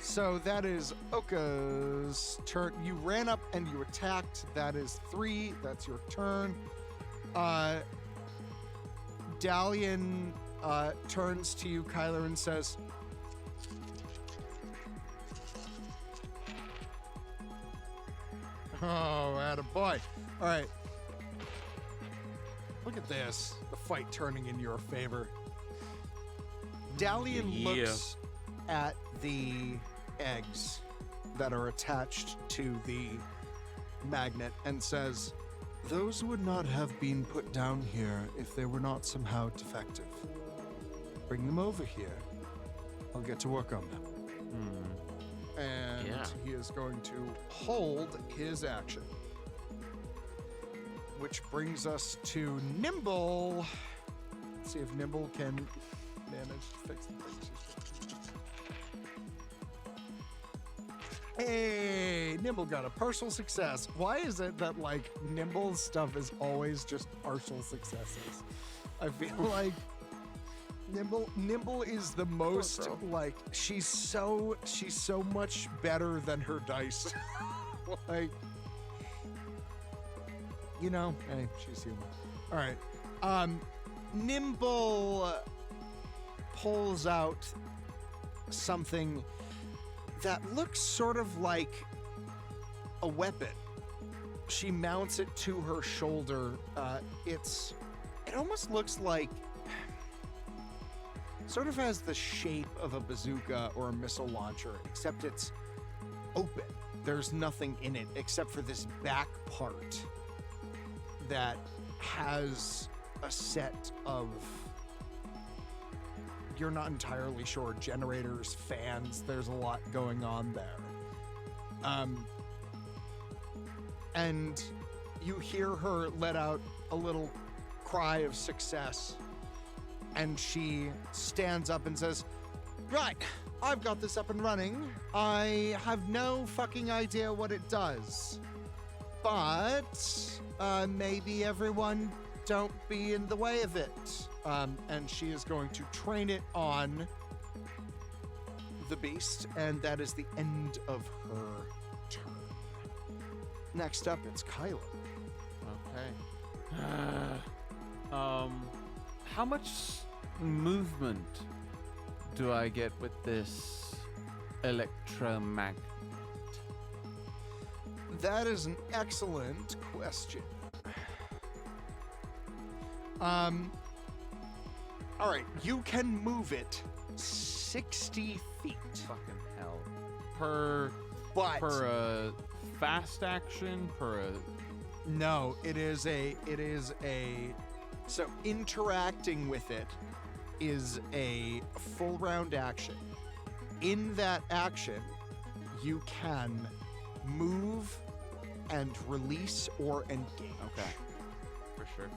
So that is Oka's turn. You ran up and you attacked. That is 3. That's your turn. Dalian turns to you, Kyler, and says, "Oh, attaboy. All right. Look at this. The fight turning in your favor." Dalian Yeah. looks at the eggs that are attached to the magnet and says, "Those would not have been put down here if they were not somehow defective. Bring them over here. I'll get to work on them." And Yeah. he is going to hold his action. Which brings us to Nimble. Let's see if Nimble can manage to fix the things he's doing. Hey, Nimble got a partial success. Why is it that like Nimble's stuff is always just partial successes? I feel like Nimble is the most girl. like she's so much better than her dice. Like, you know, hey, she's human. All right. Nimble pulls out something that looks sort of like a weapon. She mounts it to her shoulder. It almost looks like, sort of has the shape of a bazooka or a missile launcher, except it's open. There's nothing in it except for this back part that has a set of, you're not entirely sure, generators, fans, there's a lot going on there. And you hear her let out a little cry of success, and she stands up and says, "Right, I've got this up and running. I have no fucking idea what it does, but maybe everyone don't be in the way of it." And she is going to train it on the beast, and that is the end of her turn. Next up, it's Kylo. Okay. How much movement do I get with this electromagnet? That is an excellent question. All right, you can move it 60 feet. Fucking hell. Per But fast action, no, it is a so interacting with it is a full round action. In that action, you can move and release or engage. Okay. For sure.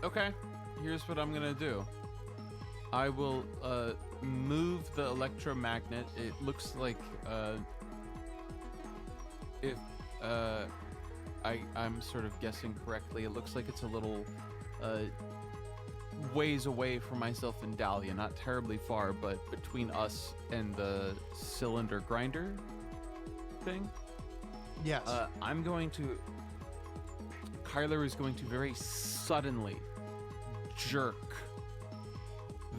Okay. Here's what I'm gonna do. I will move the electromagnet. It looks like if I'm sort of guessing correctly, it looks like it's a little ways away from myself and Dahlia, not terribly far, but between us and the cylinder grinder thing. Yes. Kyler is going to very suddenly jerk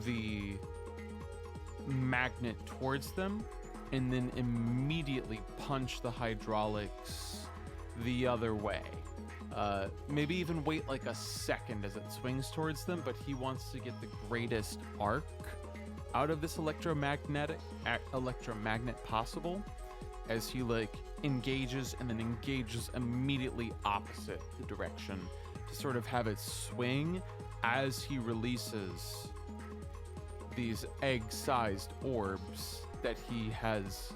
the magnet towards them and then immediately punch the hydraulics the other way. Maybe even wait like a second as it swings towards them, but he wants to get the greatest arc out of this electromagnet possible as he like engages and then engages immediately opposite the direction to sort of have it swing as he releases these egg-sized orbs that he has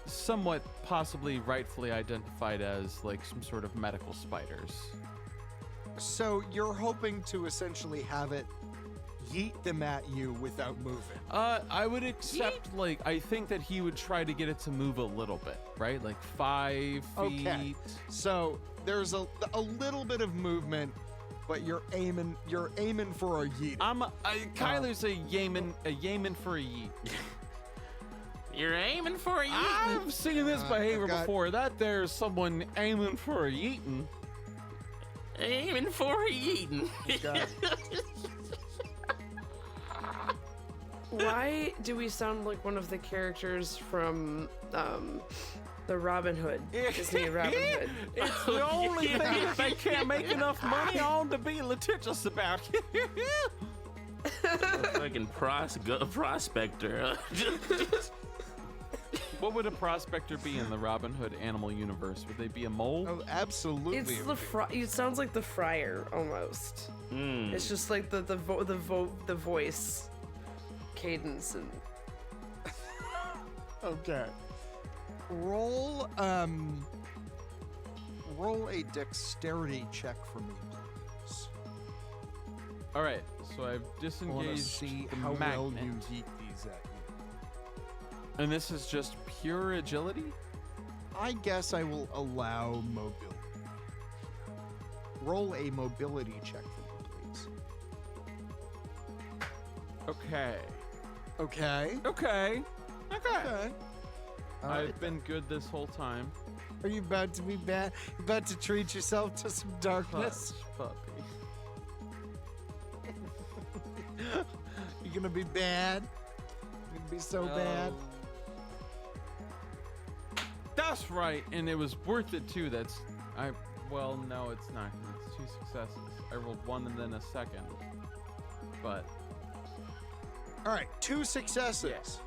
somewhat possibly rightfully identified as like some sort of medical spiders. So you're hoping to essentially have it yeet them at you without moving. I would accept like I think that he would try to get it to move a little bit, right? Like 5 feet. Okay. So there's a little bit of movement, but you're aiming for a yeet. Kyler's a Yemen for a yeet. You're aiming for a yeet. I've seen this behavior before. That there's someone aiming for a yeetin'. Aiming for a yeetin'. Why do we sound like one of the characters from the Robin Hood, Disney Robin Hood? It's the only thing that they can't make enough money on to be litigious about. Fucking prospector. What would a prospector be in the Robin Hood animal universe? Would they be a mole? Oh, absolutely. It's the it sounds like the Friar almost. It's just like the voice, cadence, and. Okay. Roll a dexterity check for me, please. All right, so I've I want to disengaged see the how magnet. well you yeet these at you. And this is just pure agility? I guess I will allow mobility. Roll a mobility check for me, please. Okay. Okay. Okay. Okay. I've been good this whole time. Are you about to be bad? You about to treat yourself to some darkness? Hush, puppy. You're gonna be bad? You're gonna be so bad? That's right, and it was worth it too. Well, no, it's not. 'Cause it's 2 successes. I rolled 1 and then a second. But All right, 2 successes. Yes.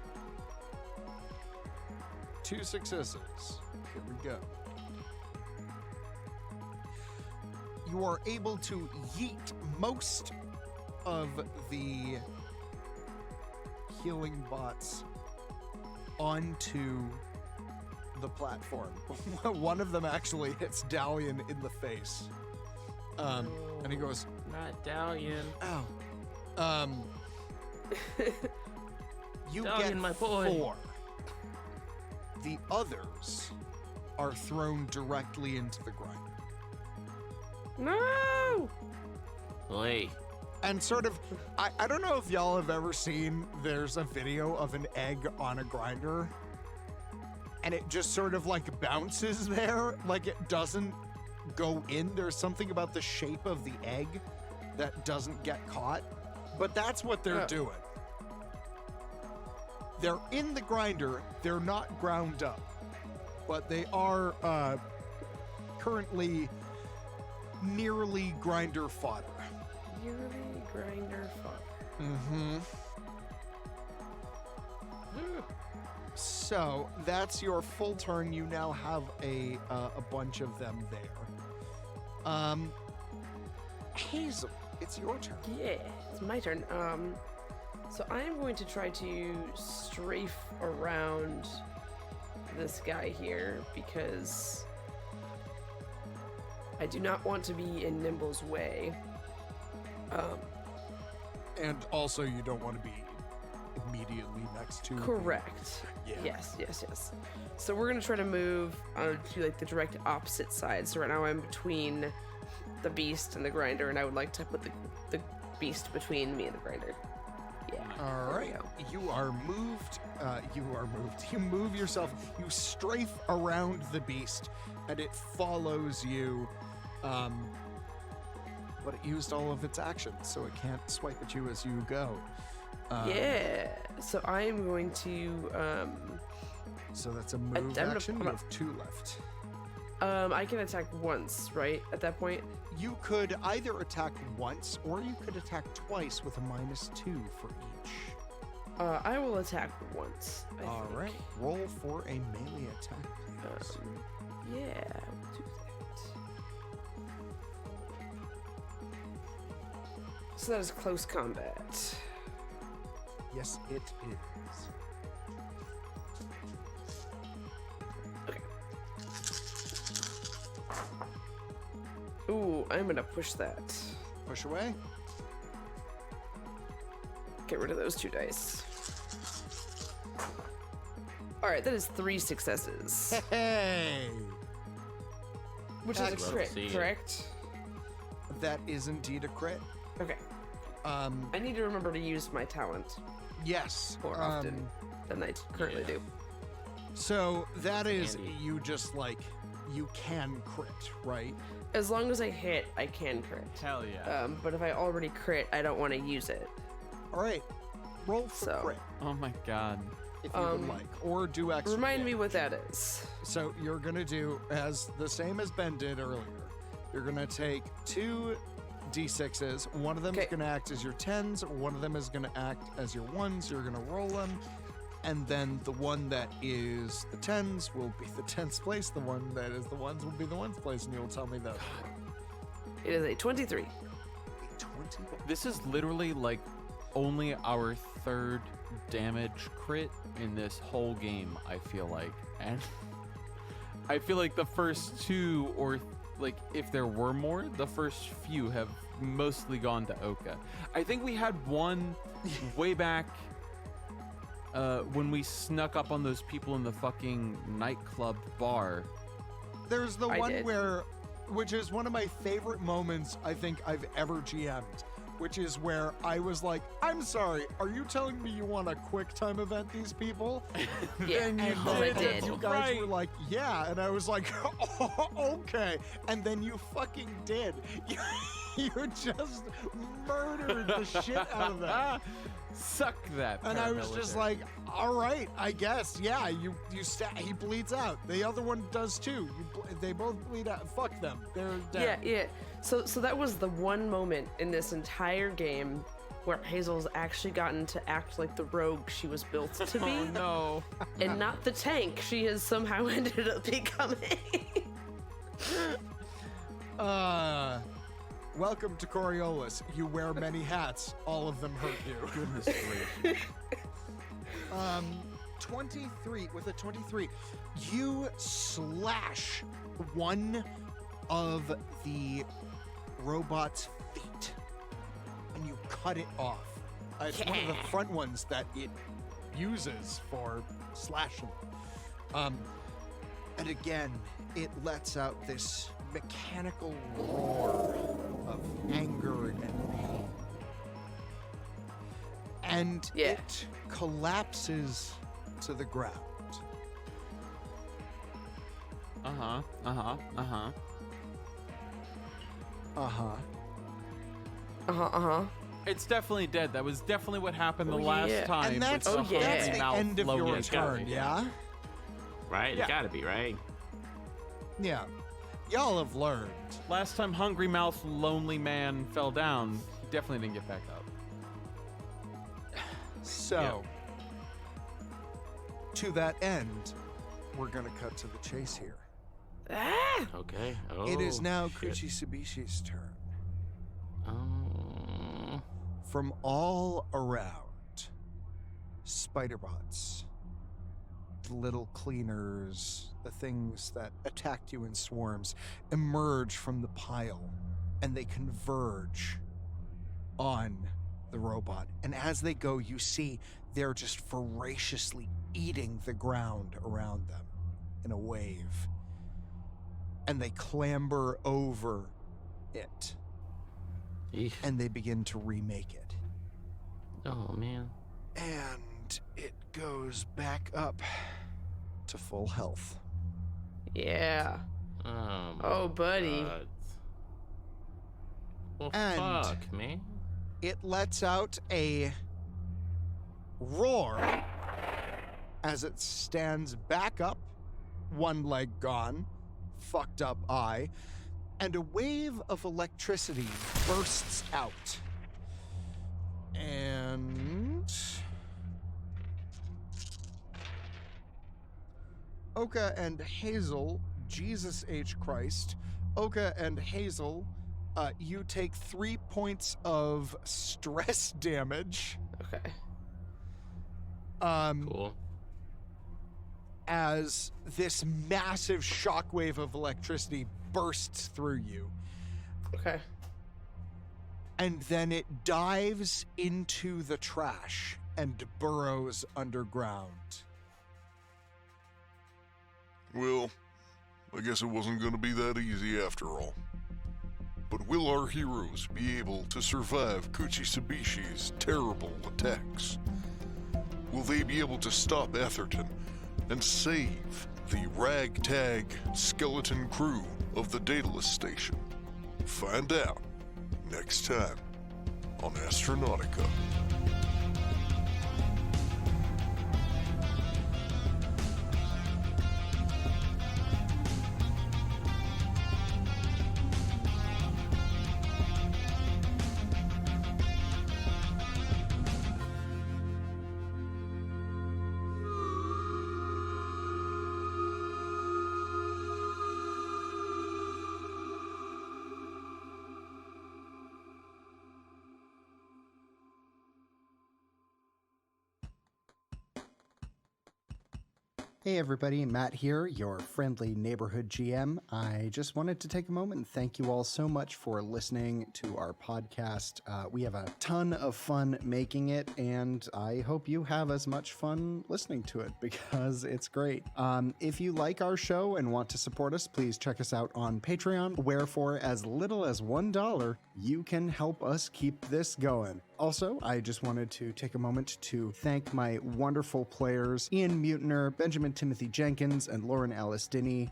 2 successes. Here we go. You are able to yeet most of the healing bots onto the platform. One of them actually hits Dalian in the face. And he goes, Not Dalian. ow. You Dalian, get my boy. 4. The others are thrown directly into the grinder. No! Oi. And sort of, I don't know if y'all have ever seen, there's a video of an egg on a grinder, and it just sort of like bounces there, like it doesn't go in. There's something about the shape of the egg that doesn't get caught, but that's what they're doing. They're in the grinder, they're not ground up, but they are currently nearly grinder fodder. Yearly grinder fodder. Mm-hmm. So that's your full turn. You now have a bunch of them there. Hazel, it's your turn. Yeah, it's my turn. So I am going to try to strafe around this guy here because I do not want to be in Nimble's way. And also, you don't want to be immediately next to. Correct. Yeah. Yes. So we're gonna try to move to like the direct opposite side. So right now I'm between the beast and the grinder, and I would like to put the beast between me and the grinder. Yeah. All there we right. go. You are moved. You move yourself. You strafe around the beast, and it follows you. But it used all of its actions, so it can't swipe at you as you go. Yeah. So I am going to. So that's a move I'm action. gonna- You have 2 left. I can attack once, right? At that point. You could either attack once, or you could attack twice with a -2 for each. I will attack once. I All think. right. Roll for a melee attack, please. Yeah. We'll do that. So that is close combat. Yes, it is. Okay. Ooh, I'm gonna push that. Push away. Get rid of those 2 dice. Alright, that is 3 successes. Hey! Which is a Excellent. crit, See. correct? That is indeed a crit. Okay. I need to remember to use my talent Yes. more often than I currently do. So that is, Handy. you just like, you can crit, right? As long as I hit, I can crit. Hell yeah. But if I already crit, I don't want to use it. All right. Roll for So- crit, Oh my god. if you would like. Or do extra Remind me damage. what that is. So you're going to do as the same as Ben did earlier. You're going to take 2 D6s. One of them is Okay. going to act as your 10s. One of them is going to act as your 1s. You're going to roll them. And then the one that is the 10s will be the 10th place. The one that is the 1s will be the 1st place. And you'll tell me that. It is a 23. 20. This is literally like only our 3rd damage crit in this whole game, I feel like. And I feel like the first 2, or like if there were more, the first few have mostly gone to Oka. I think we had one way back when we snuck up on those people in the fucking nightclub bar. There's the I one did. where, which is one of my favorite moments I think I've ever GM'd, which is where I was like, I'm sorry, are you telling me you want a quick time event these people? Yeah, And yes, then I did. you guys were Right. like, yeah. And I was like, oh, okay. And then you fucking did. You just murdered the shit out of them. Suck that. And I was just paramilitary. like, all right, I guess, yeah. He bleeds out. The other one does too. They both bleed out. Fuck them. They're dead. Yeah. So that was the one moment in this entire game where Hazel's actually gotten to act like the rogue she was built to be, Oh no. and not the tank she has somehow ended up becoming. Welcome to Coriolis. You wear many hats. All of them hurt you. Goodness gracious. 23. With a 23, you slash one of the robot's feet, and you cut it off. It's one of the front ones that it uses for slashing. And again, it lets out this mechanical roar of anger and pain. And Yeah. it collapses to the ground. Uh-huh. Uh-huh. Uh-huh. It's definitely dead. That was definitely what happened the Oh, last yeah. time. And that's, with Oh, yeah. that's hungry the mouth end of your lower it's gotta turn, be, yeah? Right? Yeah. It gotta be, right? Yeah. Y'all have learned. Last time Hungry Mouth Lonely Man fell down, he definitely didn't get back up. So, to that end, we're going to cut to the chase here. Ah! Okay. Oh, It is now shit. Kuchisubishi's turn. Oh. From all around, spider bots, the little cleaners, the things that attacked you in swarms, emerge from the pile, and they converge on the robot. And as they go, you see they're just voraciously eating the ground around them in a wave. And they clamber over it. Eesh. And they begin to remake it. Oh, man. And it goes back up to full health. Yeah. Oh, my Oh, buddy. God. Well, And- fuck, man. It lets out a roar as it stands back up, one leg gone, fucked up eye, and a wave of electricity bursts out. And Oka and Hazel, Jesus H. Christ, Oka and Hazel, you take 3 points of stress damage. Okay. Cool. As this massive shockwave of electricity bursts through you. Okay. And then it dives into the trash and burrows underground. Well, I guess it wasn't going to be that easy after all. But will our heroes be able to survive Kuchisubishi's terrible attacks? Will they be able to stop Atherton and save the ragtag skeleton crew of the Daedalus station? Find out next time on Astronautica. Hey everybody, Matt here, your friendly neighborhood GM. I just wanted to take a moment and thank you all so much for listening to our podcast. We have a ton of fun making it, and I hope you have as much fun listening to it because it's great. If you like our show and want to support us, please check us out on Patreon, where for as little as $1, you can help us keep this going. Also, I just wanted to take a moment to thank my wonderful players, Ian Mutiner, Benjamin Timothy Jenkins, and Lauren Alice Dinney.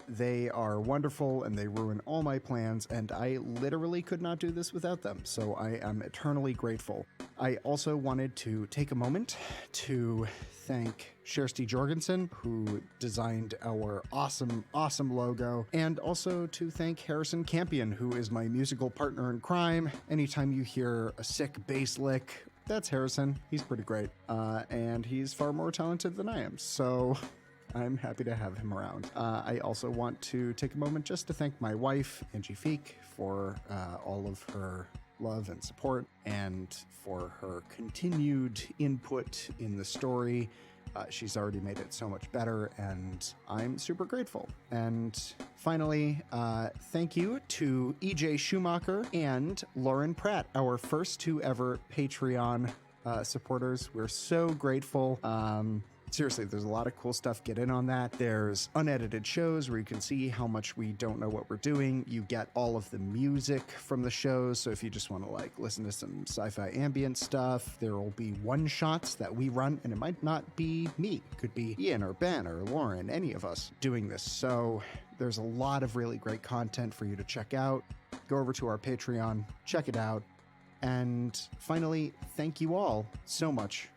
They are wonderful and they ruin all my plans, and I literally could not do this without them, so I am eternally grateful. I also wanted to take a moment to thank Shersty Jorgensen, who designed our awesome logo, and also to thank Harrison Campion, who is my musical partner in crime. Anytime you hear a sick bass lick, that's Harrison. He's pretty great, and he's far more talented than I am, so I'm happy to have him around. I also want to take a moment just to thank my wife, Angie Feek, for all of her love and support, and for her continued input in the story. She's already made it so much better, and I'm super grateful. And finally, thank you to EJ Schumacher and Lauren Pratt, our first two ever Patreon supporters. We're so grateful. Seriously, there's a lot of cool stuff. Get in on that. There's unedited shows where you can see how much we don't know what we're doing. You get all of the music from the shows. So if you just want to like listen to some sci-fi ambient stuff, there will be one-shots that we run, and it might not be me. It could be Ian or Ben or Lauren, any of us doing this. So there's a lot of really great content for you to check out. Go over to our Patreon, check it out. And finally, thank you all so much